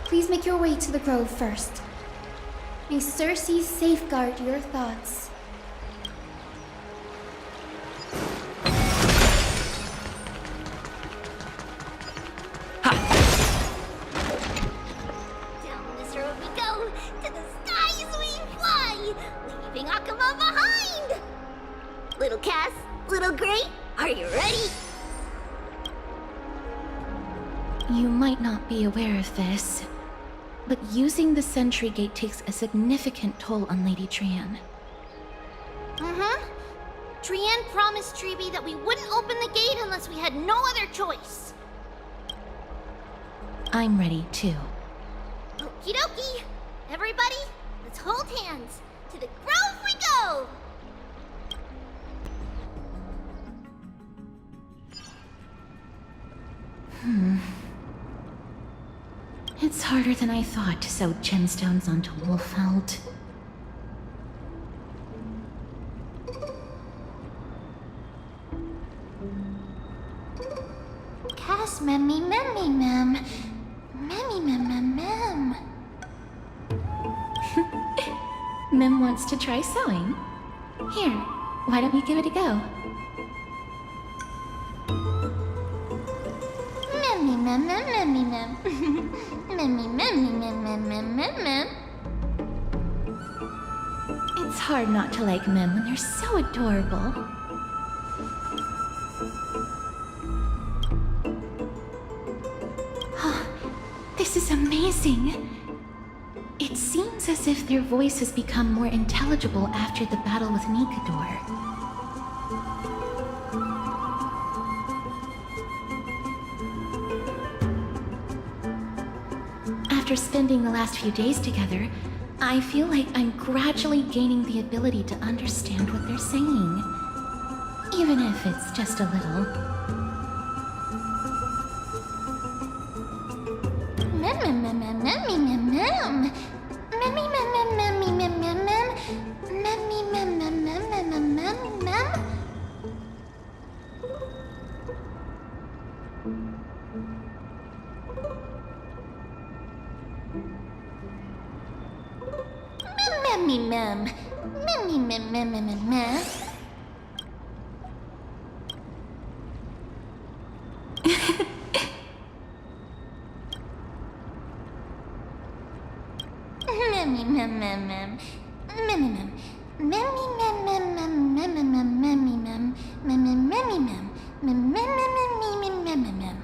Please make your way to the grove first. May Circe safeguard your thoughts. Down this road we go, to the skies we fly, leaving Akama behind! Little Cass, little Gray, are you ready? You might not be aware of this, but using the sentry gate takes a significant toll on Lady Trianne. Trianne promised Treeby that we wouldn't open the gate unless we had no other choice. I'm ready too. Okie dokie. Everybody, let's hold hands. To the grove we go! It's harder than I thought to sew gemstones onto Wolfeld. Cass, memmy, memmy, mem. Memmy, mem, mem, mem. Mem wants to try sewing. Here, why don't you give it a go? Memmy, mem, mem, memmy, mem. Memmy, memmy, mem, mem, mem, mem, mem. It's hard not to like Mem when they're so adorable. This is amazing! It seems as if their voice has become more intelligible after the battle with Nikador. After spending the last few days together, I feel like I'm gradually gaining the ability to understand what they're saying. Even if it's just a little. Mem, mem, mem, mem, memmy, mem, mem. Memmy, mem, mem, memmy, mem, mem, mem. Memmy, mem, mem, mem, mem, mem, mem, mem. Memmy, mem. Memmy, mem, mem, mem, mem, mem. Memmy, mem, mem, mem. Memmy, mem. Memmy, mem, mem, mem, mem, mem, mem, memmy, mem. Mem, mem, memmy, mem. Mem, mem, mem, mem, mem, mem, mem, mem.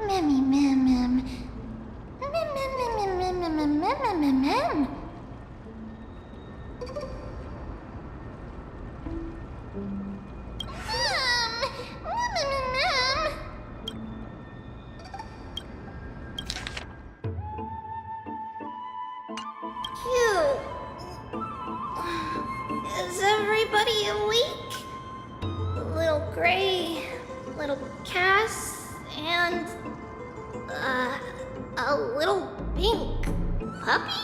Memmy, mem, mem. Mem, mem, mem, mem, mem, mem, mem, mem, mem, mem. Cute. Is everybody awake? Little Gray, little Cass, and a little pink puppy?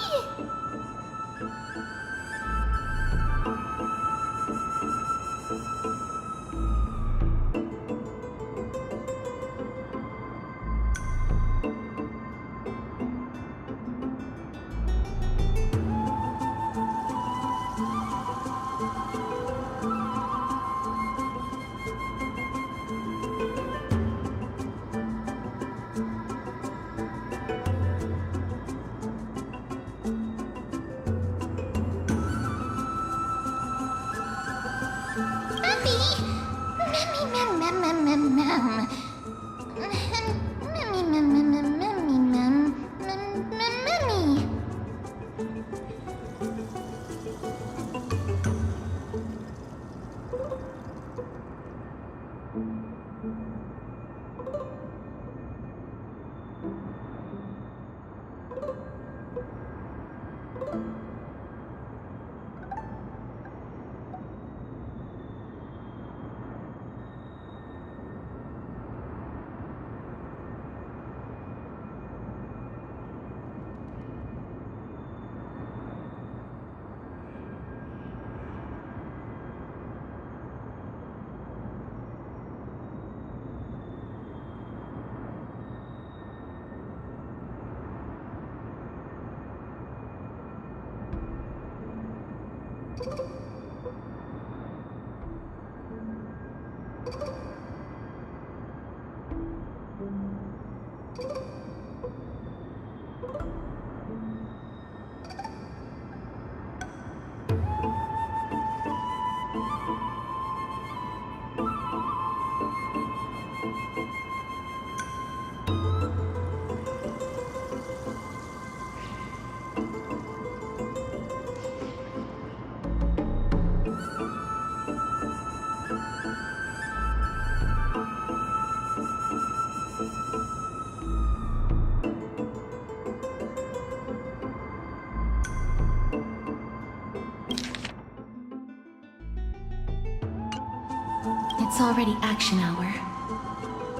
It's already action hour.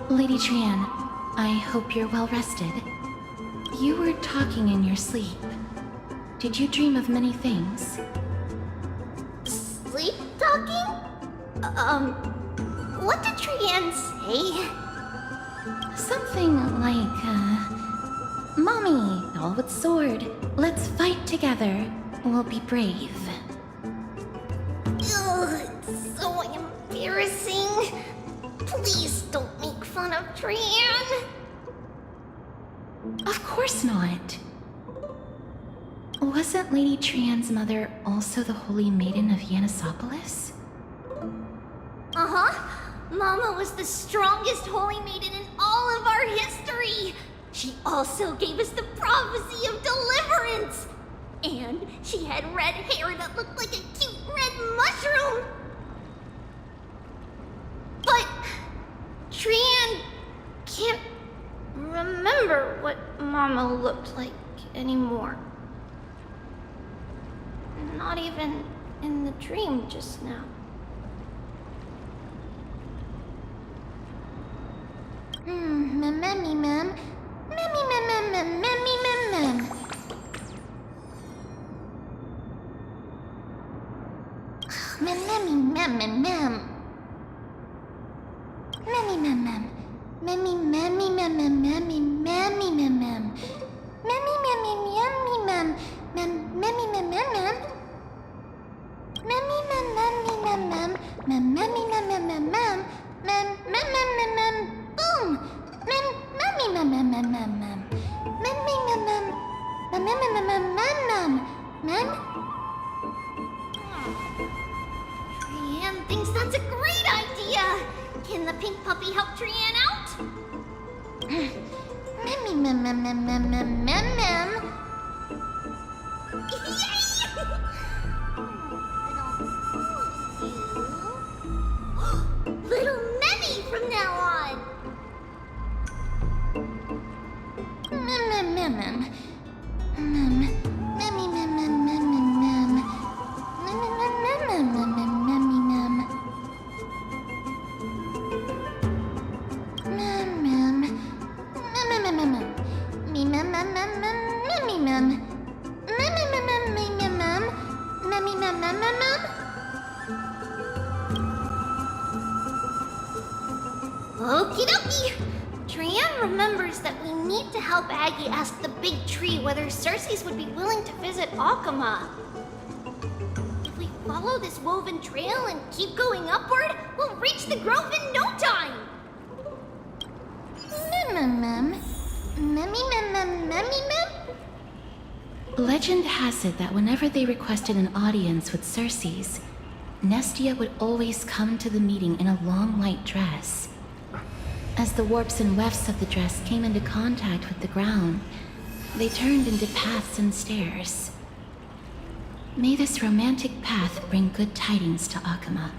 Lady Trian, I hope you're well rested. You were talking in your sleep. Did you dream of many things? Sleep talking? What did Trian say? Something like, Mommy, all with sword. Let's fight together. We'll be brave. Ugh, it's so embarrassing. Please don't make fun of Trian. Of course not. Wasn't Lady Trian's mother also the Holy Maiden of Yanisopolis? Uh-huh. Mama was the strongest holy maiden in all of our history. She also gave us the prophecy of deliverance. And she had red hair that looked like a cute red mushroom. But Trian can't remember what Mama looked like anymore. Not even in the dream just now. Mammy, ma'am. Mammy, ma'am, ma'am, mammy, ma'am, ma'am. Mammy, ma'am, ma'am, ma'am. Mammy, ma'am, ma'am. Mammy, mammy, ma'am, ma'am, mammy, mammy, ma'am, ma'am. Mammy, mammy, mammy, ma'am. Mammy, ma'am, ma'am, ma'am. Mammy, ma'am, mammy, ma'am, ma'am. Mammy, ma'am, ma'am, ma'am, ma'am. Ma'am, ma'am, ma'am, ma'am. Boom! Mammy, ma'am, ma'am, ma'am, ma'am, ma'am. Mammy, ma'am, ma'am. Ma'am, ma'am, ma'am, ma'am, ma'am, ma'am. Trian thinks that's a great idea. Can the pink puppy help Trian out? Mammy, ma'am, ma'am, ma'am, ma'am, ma'am, ma'am, ma'am. Yay! Little Memmy from now on. Mem, mem, mem, mem, memmy, mem, mem, mem, mem, mem, mem, mem, mem, mem, mem, memmy, mem, mem, mem, mem, mem, mem, mem, me, mem, mem, mem, mem, memmy, mem, memmy, mem, mem, me, mem, mem, memmy, mem, mem, mem, mem. Okie dokie! Trian remembers that we need to help Aggie ask the big tree whether Circes would be willing to visit Akama. If we follow this woven trail and keep going upward, we'll reach the grove in no time! Mem. Legend has it that whenever they requested an audience with Circes, Nestia would always come to the meeting in a long white dress. As the warps and wefts of the dress came into contact with the ground, they turned into paths and stairs. May this romantic path bring good tidings to Akuma.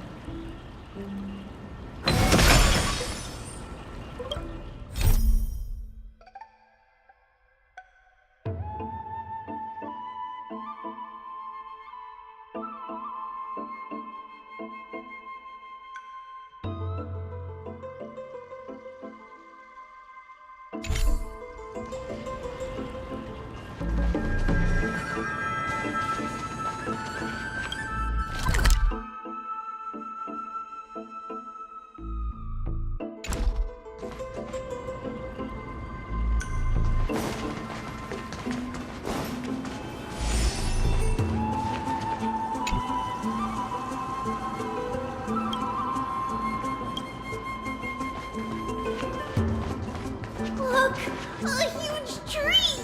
Look! A huge tree!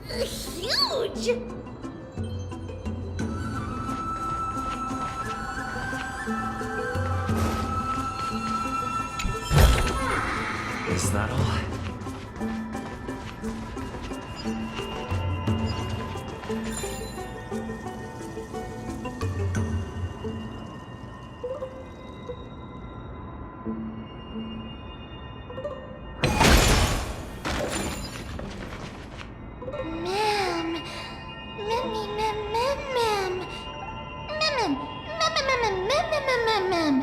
It's huge! Is that all? Ma'am. Mimmy, mem, mem, mem. Mem, mem, mem, mem, mem, mem, mem, mem, mem.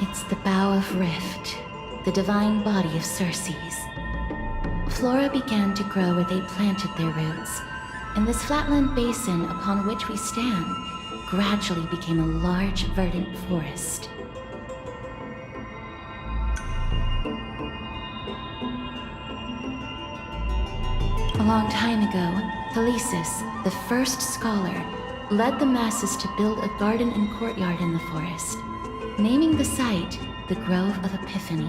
It's the Bow of Rift, the divine body of Circe's. flora began to grow where they planted their roots, and this flatland basin upon which we stand gradually became a large, verdant forest. A long time ago, Thalesis, the first scholar, led the masses to build a garden and courtyard in the forest, naming the site the Grove of Epiphany.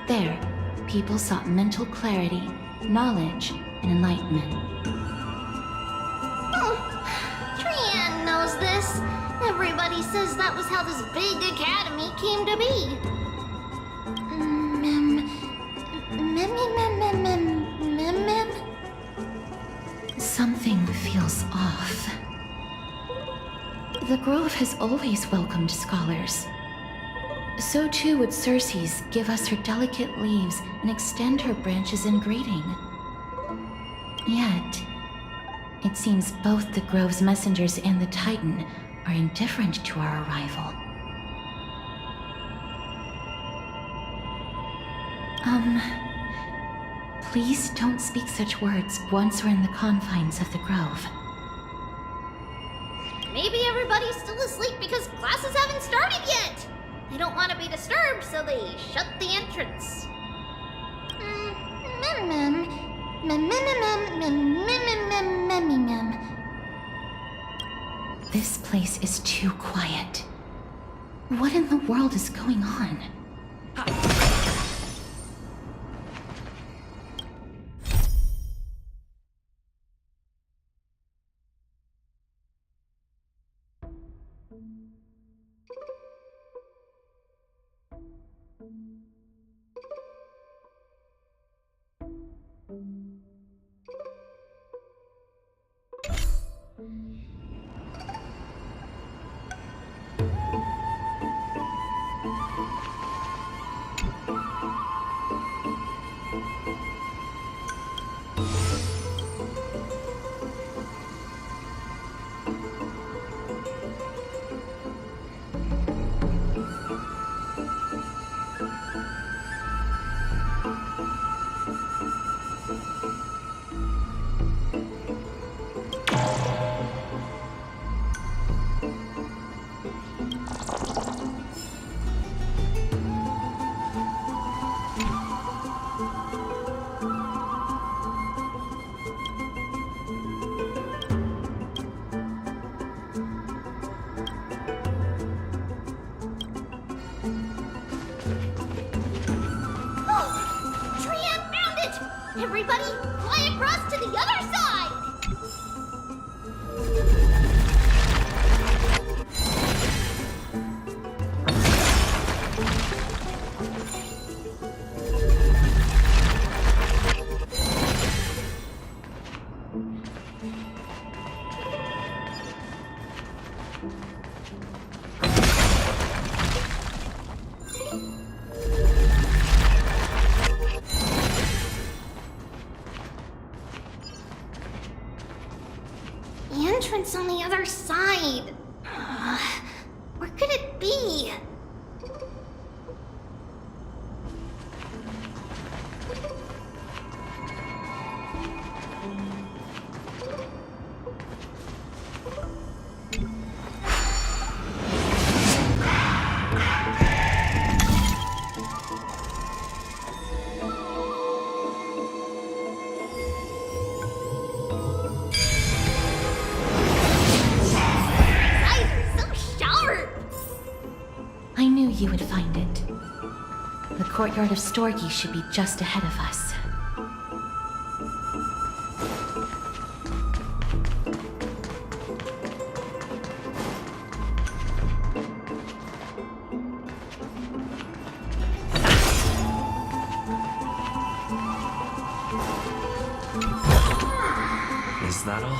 There, people sought mental clarity, knowledge, and enlightenment. Trian knows this. Everybody says that was how this big academy came to be. Something feels off. The Grove has always welcomed scholars. So too would Circe's give us her delicate leaves and extend her branches in greeting. Yet, it seems both the Grove's messengers and the Titan are indifferent to our arrival. Please don't speak such words once we're in the confines of the Grove. Maybe everybody's still asleep because classes haven't started yet. They don't want to be disturbed, so they shut the entrance. This place is too quiet. What in the world is going on? Everybody, fly across to the other side! The entrance on the other side. Where could it be? You would find it. The courtyard of Storgi should be just ahead of us. Is that all?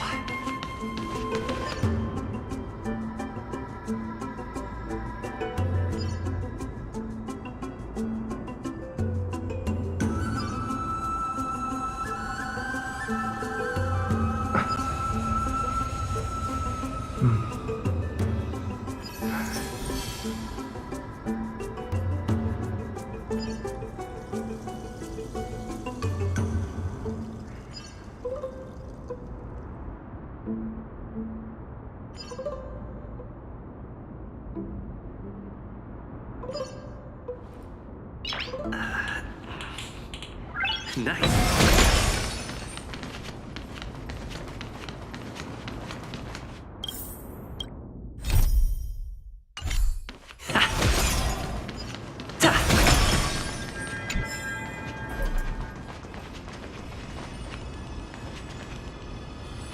Nice.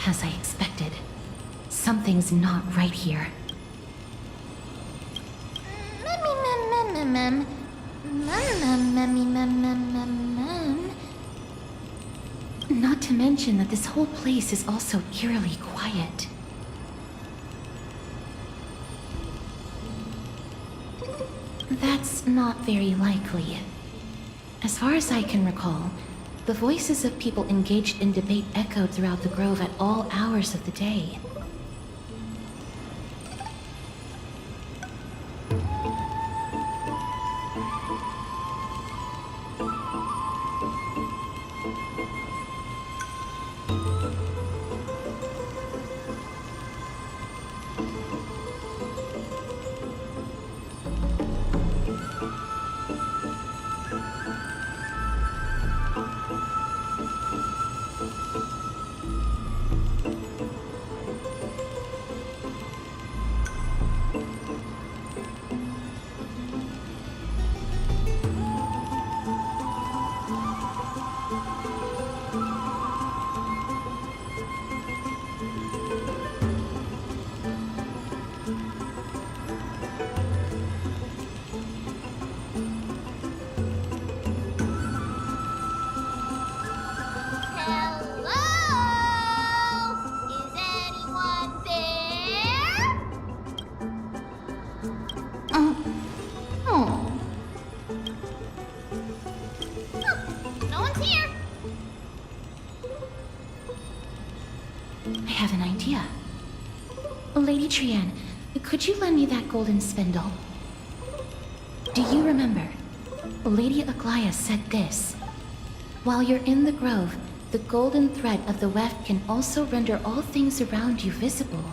As I expected, something's not right here. Not to mention that this whole place is also eerily quiet. That's not very likely. As far as I can recall, the voices of people engaged in debate echoed throughout the grove at all hours of the day. I have an idea. Lady Trian, could you lend me that golden spindle? Do you remember? Lady Aglaia said this. While you're in the grove, the golden thread of the weft can also render all things around you visible,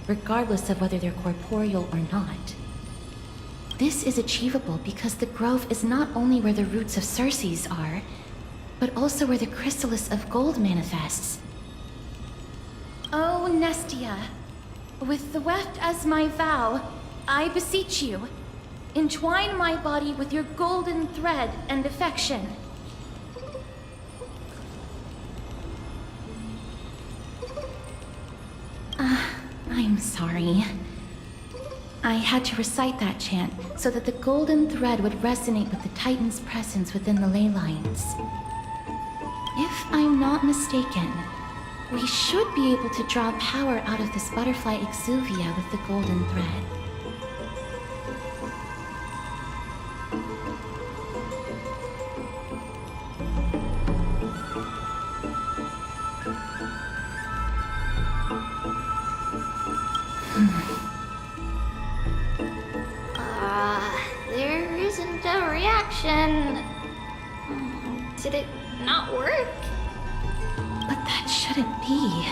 regardless of whether they're corporeal or not. This is achievable because the grove is not only where the roots of Circes are, but also where the chrysalis of gold manifests. Oh, Nestia, with the weft as my vow, I beseech you, entwine my body with your golden thread and affection. I'm sorry. I had to recite that chant so that the golden thread would resonate with the Titan's presence within the ley lines. If I'm not mistaken, we should be able to draw power out of this butterfly exuvia with the golden thread. There isn't a reaction. Did it not work? But that shouldn't be.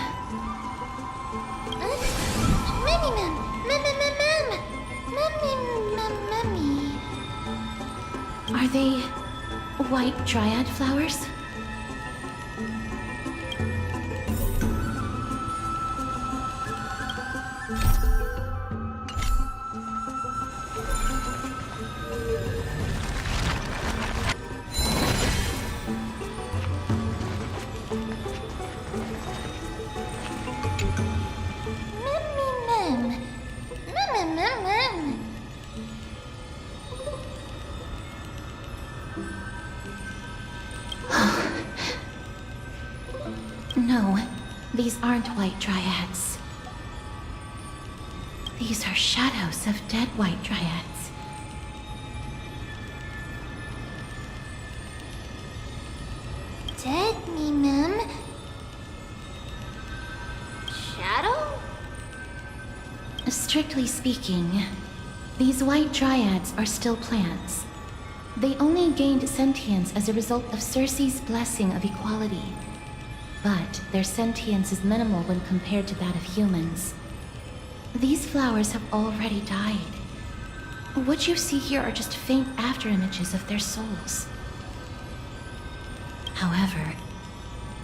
Are they white dryad flowers? No, these aren't white dryads. These are shadows of dead white dryads. Dead me, ma'am. Shadow? Strictly speaking, these white dryads are still plants. They only gained sentience as a result of Circe's blessing of equality. But their sentience is minimal when compared to that of humans. These flowers have already died. What you see here are just faint afterimages of their souls. However,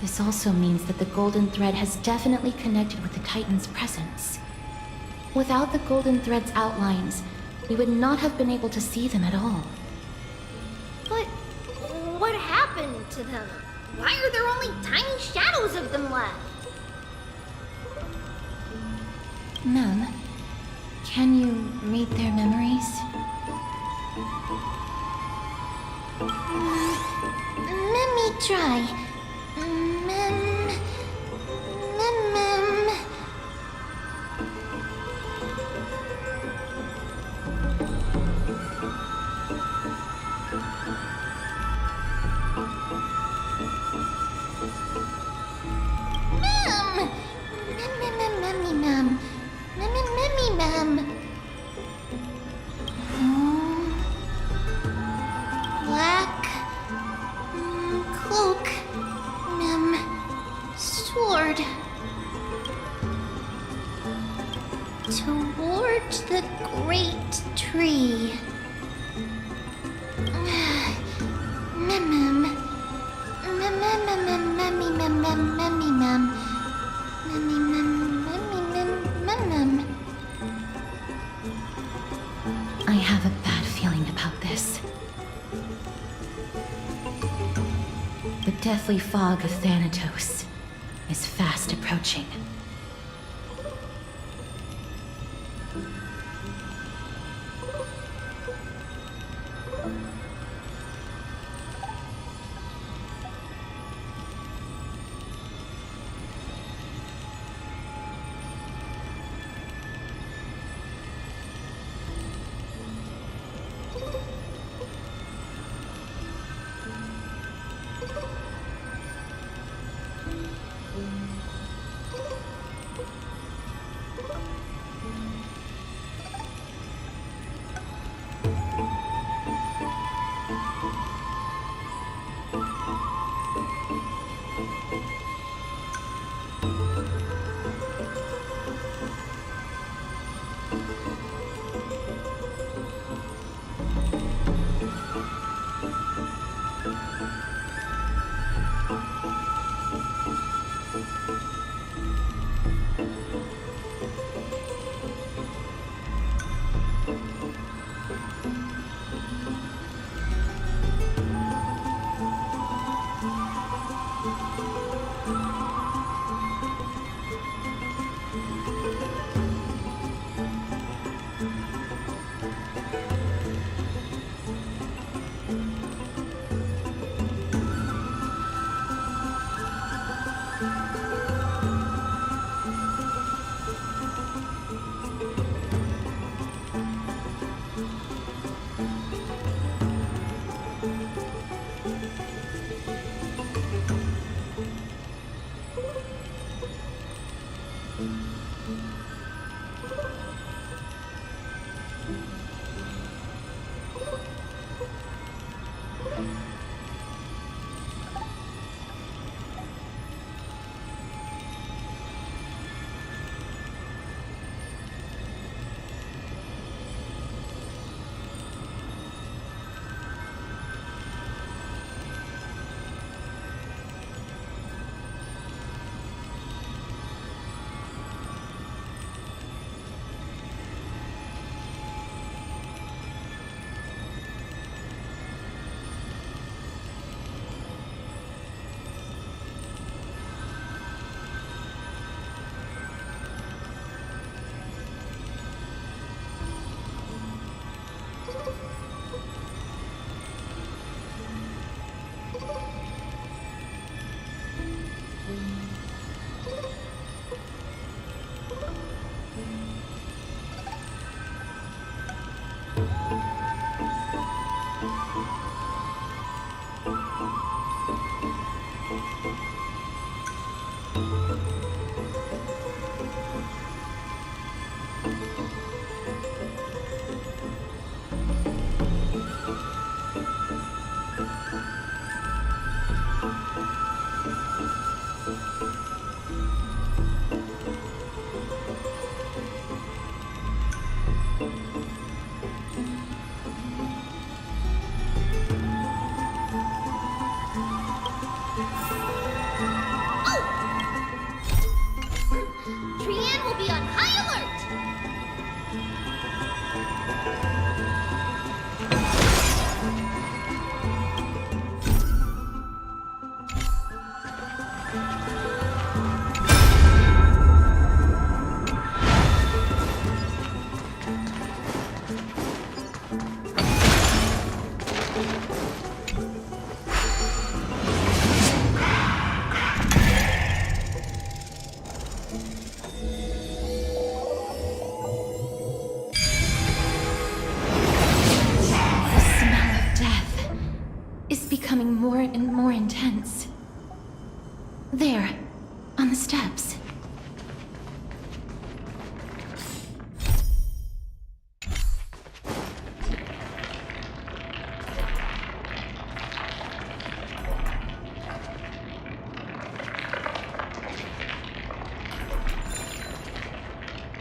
this also means that the golden thread has definitely connected with the Titan's presence. Without the golden thread's outlines, we would not have been able to see them at all. But what happened to them? Why are there only tiny shadows of them left? Mem, can you read their memories? Let me try. Black cloak, sword. Toward the great tree. I have a bad feeling about this. The deathly fog of Thanatos is fast approaching.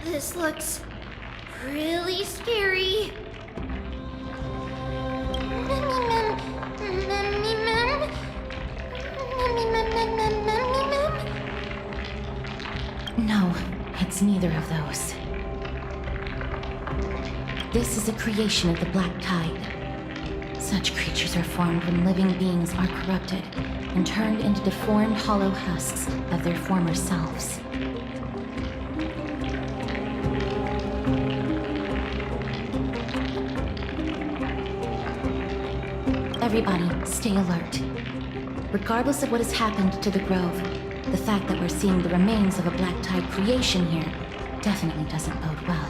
This looks really scary. No, it's neither of those. This is a creation of the Black Tide. Such creatures are formed when living beings are corrupted and turned into deformed hollow husks of their former selves. Everybody, stay alert. Regardless of what has happened to the Grove, the fact that we're seeing the remains of a Black Tide creation here definitely doesn't bode well.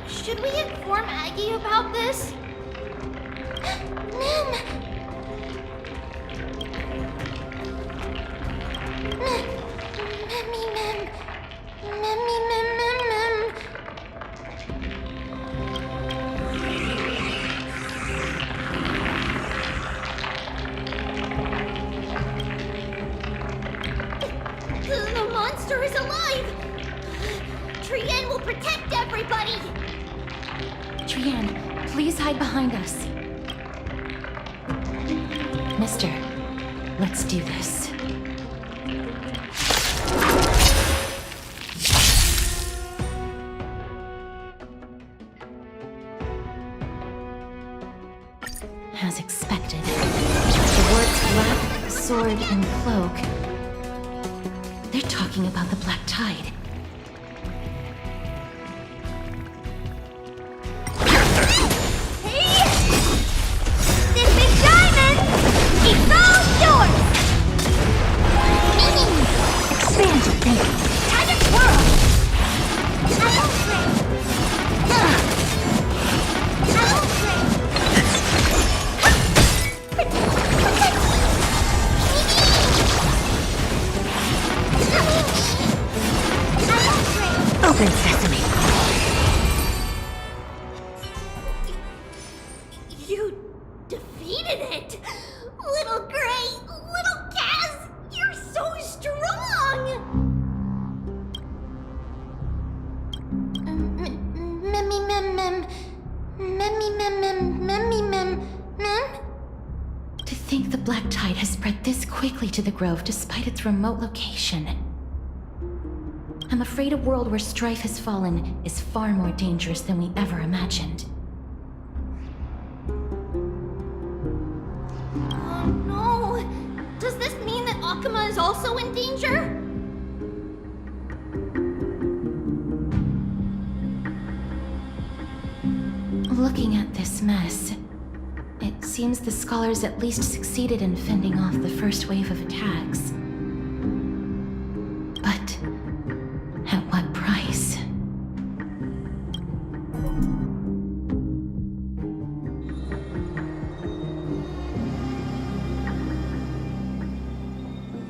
Should we inform Aggie about this? Mem! Memmy Mem! Memmy Mem Mem Mem! The monster is alive! Trienne will protect everybody! Trienne, please hide behind us. Mister, let's do this. As expected, the words black, sword, and cloak. They're talking about the Black Tide. Open sesame. You defeated it! Little Gray, little Kaz, you're so strong! Memmy Mem Mem. Memmy Mem Mem. Memmy Mem Mem. To think the Black Tide has spread this quickly to the Grove despite its remote location. I'm afraid a world where strife has fallen is far more dangerous than we ever imagined. Oh no! Does this mean that Akuma is also in danger? Looking at this mess, it seems the scholars at least succeeded in fending off the first wave of attacks. But at what price?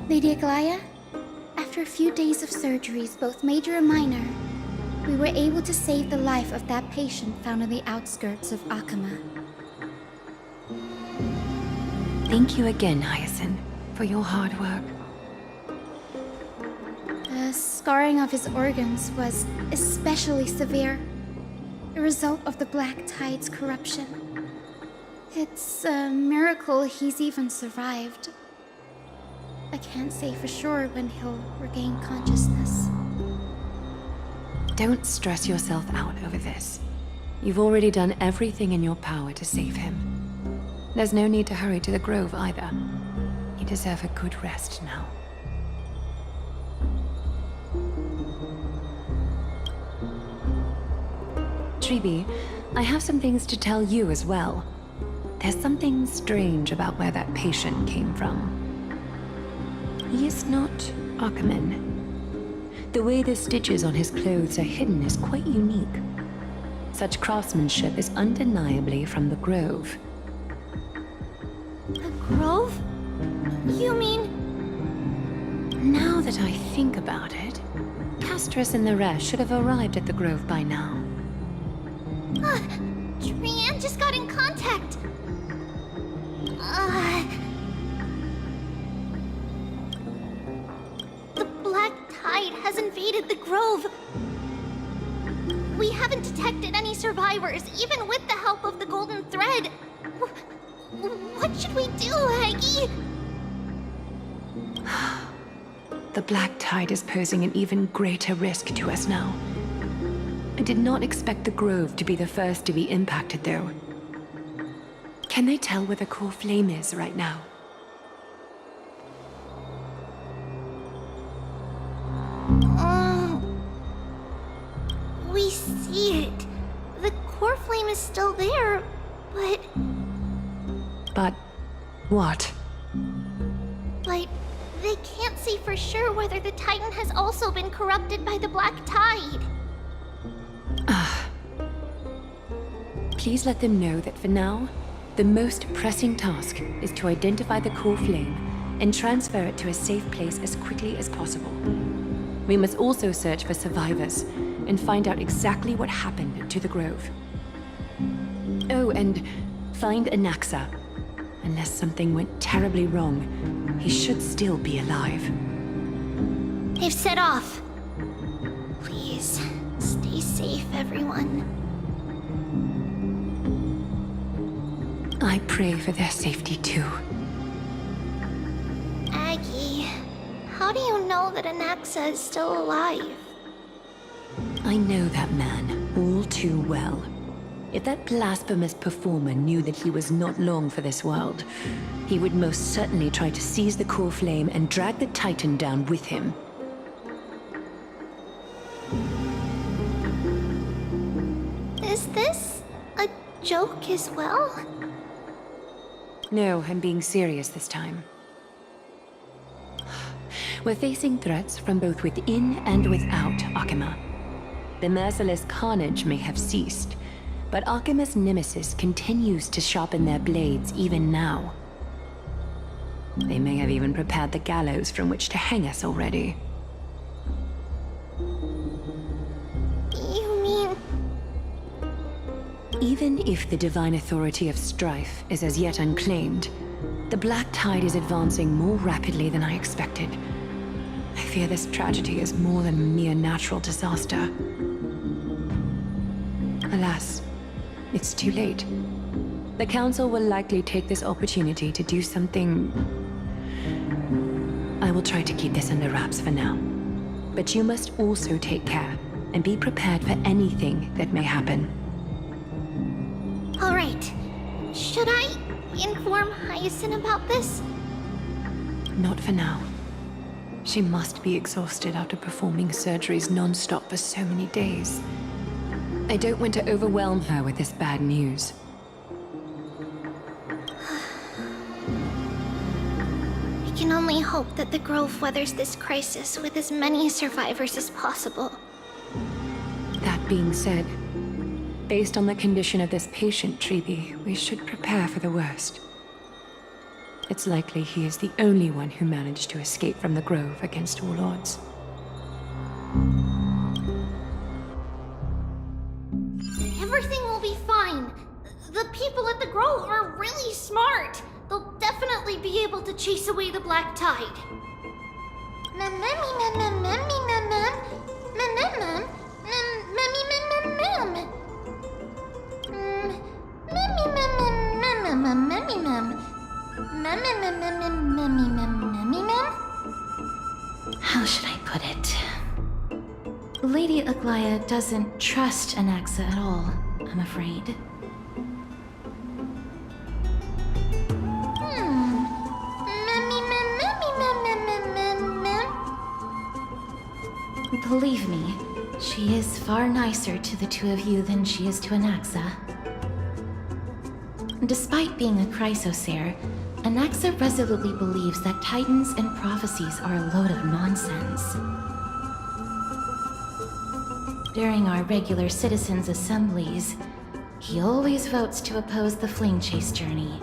Lady Aglaya, after a few days of surgeries, both major and minor, we were able to save the life of that patient found on the outskirts of Akuma. Thank you again, Hyacinth, for your hard work. The scarring of his organs was especially severe, a result of the Black Tide's corruption. It's a miracle he's even survived. I can't say for sure when he'll regain consciousness. Don't stress yourself out over this. You've already done everything in your power to save him. There's no need to hurry to the Grove either. You deserve a good rest now. Tribi, I have some things to tell you as well. There's something strange about where that patient came from. He is not Akuman. The way the stitches on his clothes are hidden is quite unique. Such craftsmanship is undeniably from the Grove. The Grove? You mean... Now that I think about it, Castrus and the rest should have arrived at the Grove by now. Trienne just got in contact. invaded the grove. We haven't detected any survivors, even with the help of the Golden Thread. What should we do, Aggie? The Black Tide is posing an even greater risk to us now. I did not expect the Grove to be the first to be impacted, though. Can they tell where the core flame is right now? We see it. The core flame is still there, but... But what? But they can't say for sure whether the Titan has also been corrupted by the Black Tide. Please let them know that for now, the most pressing task is to identify the core flame and transfer it to a safe place as quickly as possible. We must also search for survivors and find out exactly what happened to the Grove. Oh, and find Anaxa. Unless something went terribly wrong, he should still be alive. They've set off. Please, stay safe, everyone. I pray for their safety too. Aggie, how do you know that Anaxa is still alive? I know that man all too well. If that blasphemous performer knew that he was not long for this world, he would most certainly try to seize the core flame and drag the Titan down with him. Is this a joke as well? No, I'm being serious this time. We're facing threats from both within and without Akima. The merciless carnage may have ceased, but Akima's nemesis continues to sharpen their blades even now. They may have even prepared the gallows from which to hang us already. You mean... Even if the divine authority of strife is as yet unclaimed, the Black Tide is advancing more rapidly than I expected. I fear this tragedy is more than a mere natural disaster. Alas, it's too late. The Council will likely take this opportunity to do something... I will try to keep this under wraps for now. But you must also take care and be prepared for anything that may happen. All right. Should I inform Hyacinth about this? Not for now. She must be exhausted after performing surgeries non-stop for so many days. I don't want to overwhelm her with this bad news. We can only hope that the Grove weathers this crisis with as many survivors as possible. That being said, based on the condition of this patient, Treeby, we should prepare for the worst. It's likely he is the only one who managed to escape from the Grove against all odds. Everything will be fine. The people at the Grove are really smart. They'll definitely be able to chase away the Black Tide. How should I put it? Lady Aglaya doesn't trust Anaxa at all, I'm afraid. Believe me, she is far nicer to the two of you than she is to Anaxa. Despite being a Chrysosaur, Anaxa resolutely believes that Titans and prophecies are a load of nonsense. During our regular citizens' assemblies, he always votes to oppose the Flame Chase journey.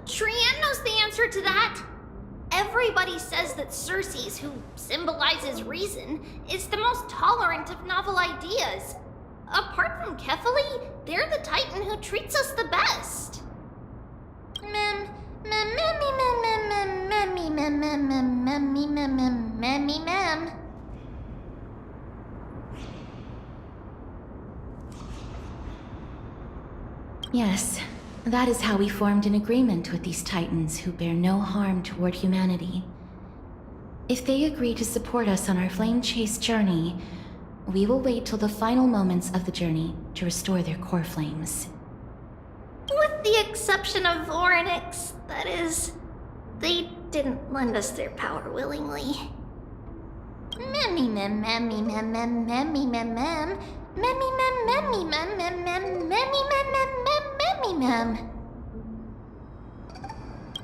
Trienne knows the answer to that. Everybody says that Circes, who symbolizes reason, is the most tolerant of novel ideas. Apart from Kefali, they're the Titan who treats us the best. Yes, that is how we formed an agreement with these Titans who bear no harm toward humanity. If they agree to support us on our flame chase journey, we will wait till the final moments of the journey to restore their core flames. With the exception of Voronix, that is, they didn't lend us their power willingly.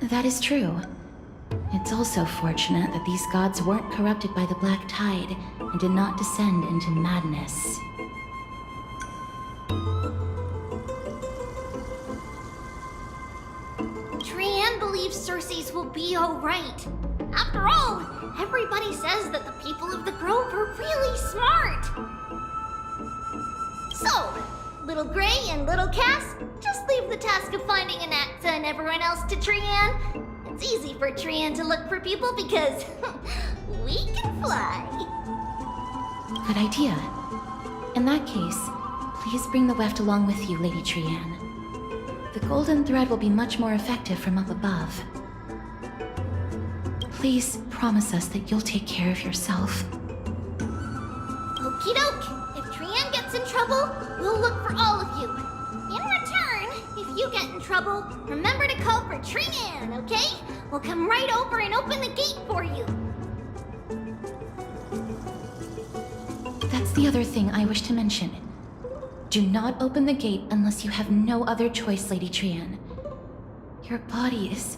That is true. It's also fortunate that these gods weren't corrupted by the Black Tide and did not descend into madness. Trianne believes Circe's will be alright. After all, everybody says that the people of the Grove are really smart. So, Little Gray and Little Cass, just leave the task of finding Anaxa and everyone else to Trianne. It's easy for Trianne to look for people because we can fly. Good idea. In that case, please bring the weft along with you, Lady Trianne. The golden thread will be much more effective from up above. Please promise us that you'll take care of yourself. Okie doke. If Trianne gets in trouble, we'll look for all of you. In return, if you get in trouble, remember to call for Trianne, okay? We'll come right over and open the gate for you. That's the other thing I wish to mention. Do not open the gate unless you have no other choice, Lady Trianne. Your body is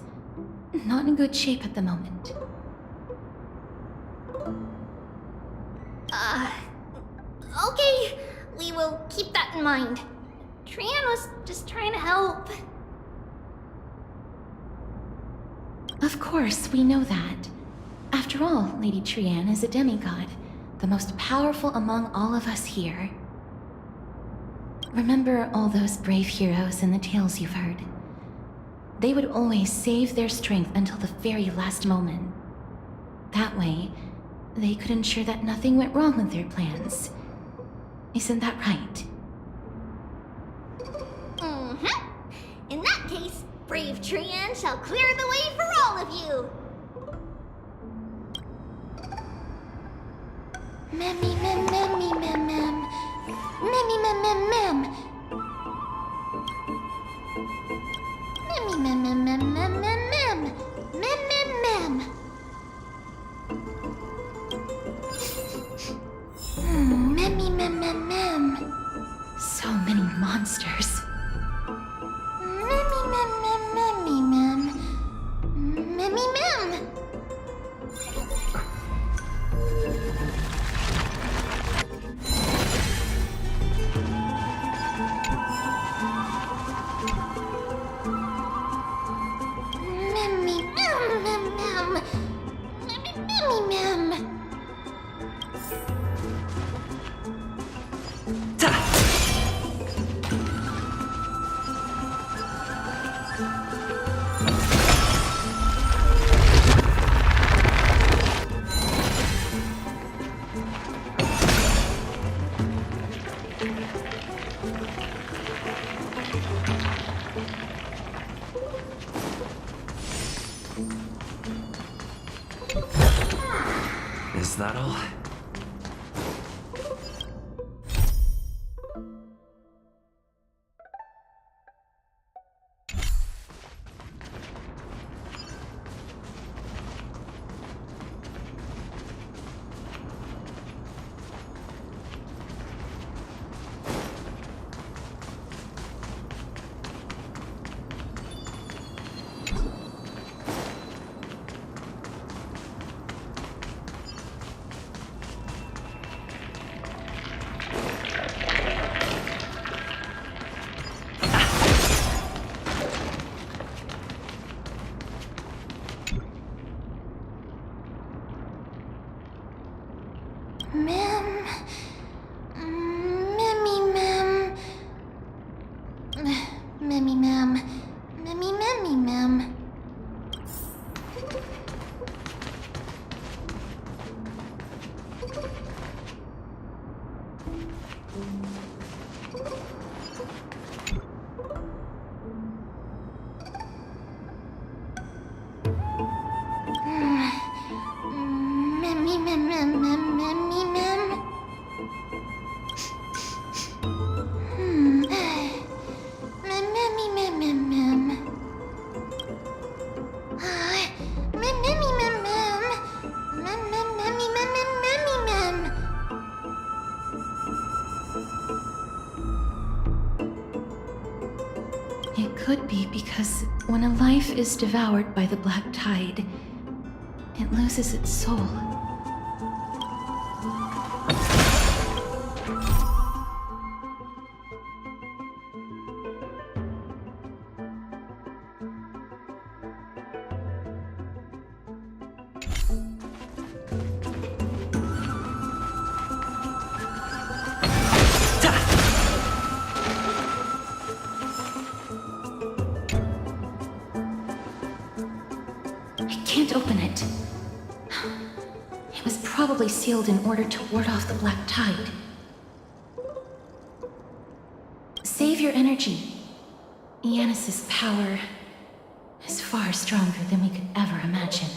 not in good shape at the moment. Okay. We will keep that in mind. Trianne was just trying to help. Of course, we know that. After all, Lady Trianne is a demigod, the most powerful among all of us here. Remember all those brave heroes in the tales you've heard. They would always save their strength until the very last moment. That way, they could ensure that nothing went wrong with their plans. Isn't that right? Mm-hmm. In that case, brave Trianne shall clear the way for all of you. Memmy mem memmy mem mem. Memmy mem mem mem. Memmy mem mem mem mem mem mem. Mem mem mem. Memmy mem mem mem. So many monsters. Memmy mem mem memmy mem. Memmy mem. Memmy mem mem mem. Memmy mem. Is that all? could be, because when a life is devoured by the black tide, it loses its soul. Sealed in order to ward off the black tide. Save your energy. Yanis's power is far stronger than we could ever imagine.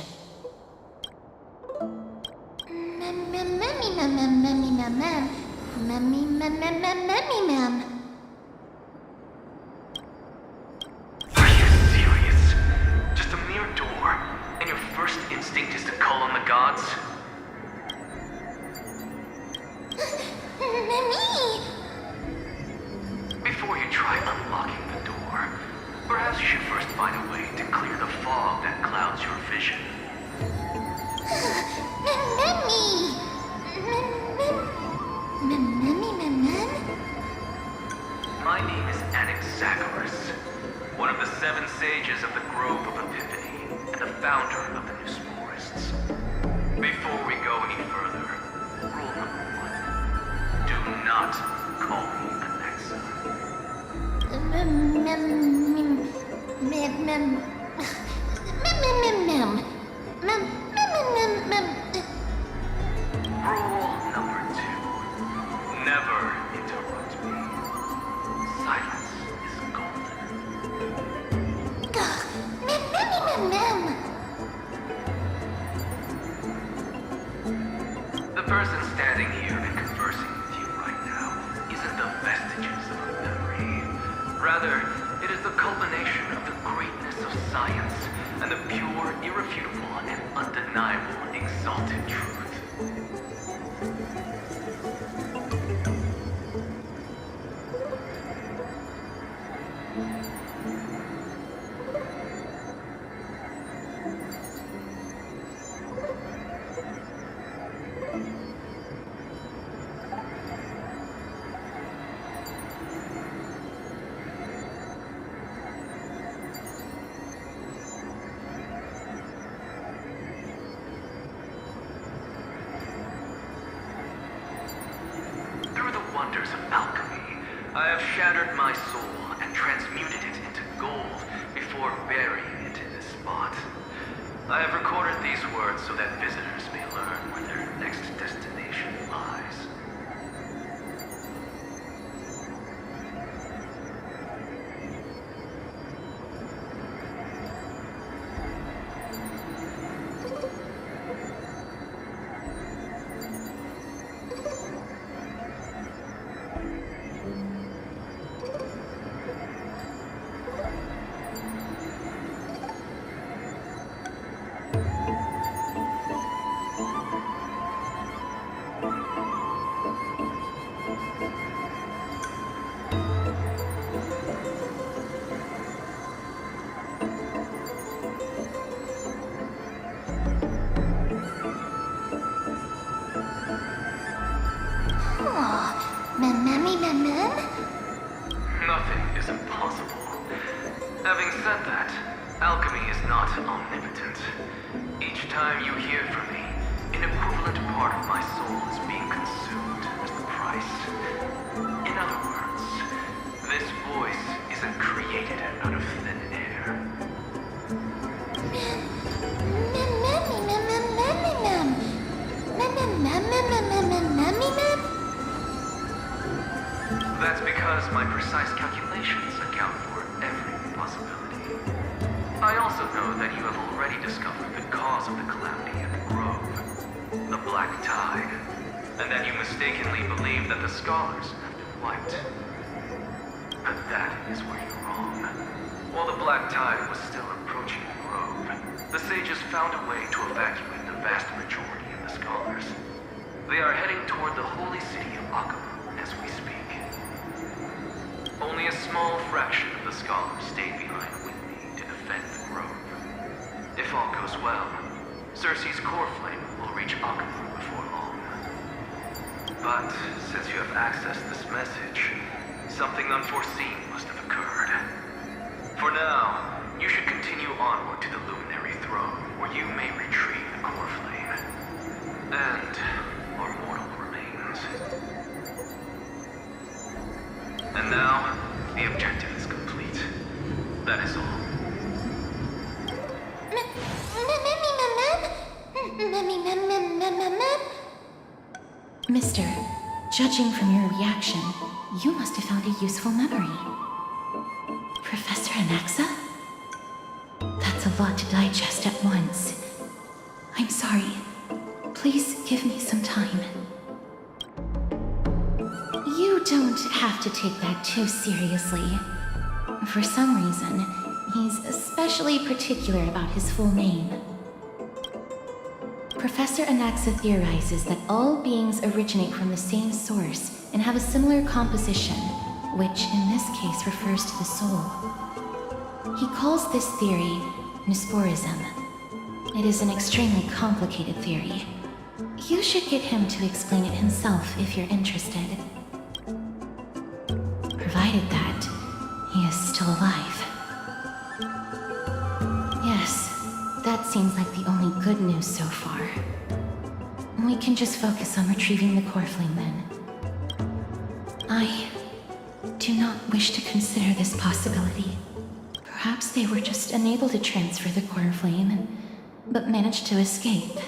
Are you serious? Just a mere door, and your first instinct is to call on the gods? Before you try unlocking the door, perhaps you should first find a way to clear the fog that clouds your vision. My name is Anaxagoras, one of the 7 sages of the Grove of Epiphany, and the founder of the New Sporists. Before we go any further, rule number 1. Do not call me Alexa. Rule number 2. Never interrupt me. Silence is golden. The person standing here and conversing with you right now isn't the vestiges of a memory. Rather, it is the culmination of the greatness of science and the pure, irrefutable, and undeniable exalted truth. Wonders of alchemy, I have shattered my soul and transmuted it into gold before burying it in this spot. I have recorded these words so that visitors may learn where their next destination lies. Nothing is impossible. Having said that, alchemy is not omnipotent. Each time you hear from me, an equivalent part of my soul is being consumed as the price. In other words, this voice isn't created out of thin air. That's because my precise calculations account for every possibility. I also know that you have already discovered the cause of the calamity at the Grove, the Black Tide, and that you mistakenly believe that the scholars have been wiped. But that is where you're wrong. While the Black Tide was still approaching the Grove, the sages found a way to evacuate the vast majority of the scholars. They are heading toward the holy city of Akaba as we speak. Only a small fraction of the scholars stayed behind with me to defend the grove. If all goes well, Cersei's core flame will reach Akamur before long. But since you have accessed this message, something unforeseen must have occurred. For now, you should continue onward to the Luminary Throne, where you may retrieve the core flame. And our mortal remains. And now, the objective is complete. That is all. Mister, judging from your reaction, you must have found a useful memory. Professor Anaxa? That's a lot to digest at once. I'm sorry. Please give me some time. You don't have to take that too seriously. For some reason, he's especially particular about his full name. Professor Anaxa theorizes that all beings originate from the same source and have a similar composition, which in this case refers to the soul. He calls this theory Nesporism. It is an extremely complicated theory. You should get him to explain it himself if you're interested. Provided that he is still alive. Yes, that seems like the only good news so far. We can just focus on retrieving the core flame then. I do not wish to consider this possibility. Perhaps they were just unable to transfer the core flame, but managed to escape.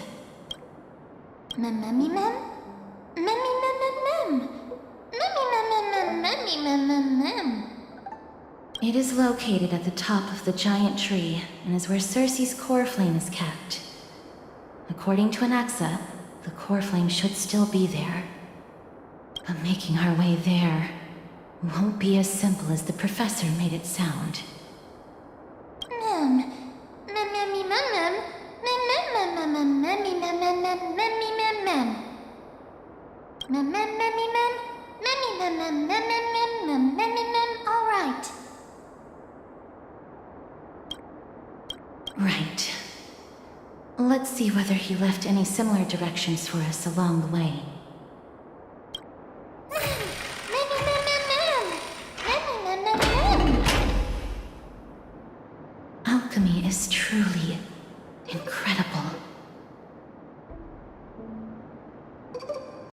It is located at the top of the giant tree and is where Cersei's core flame is kept. According to Anaxa, the core flame should still be there. But making our way there won't be as simple as the professor made it sound. All right. Right. Let's see whether he left any similar directions for us along the way.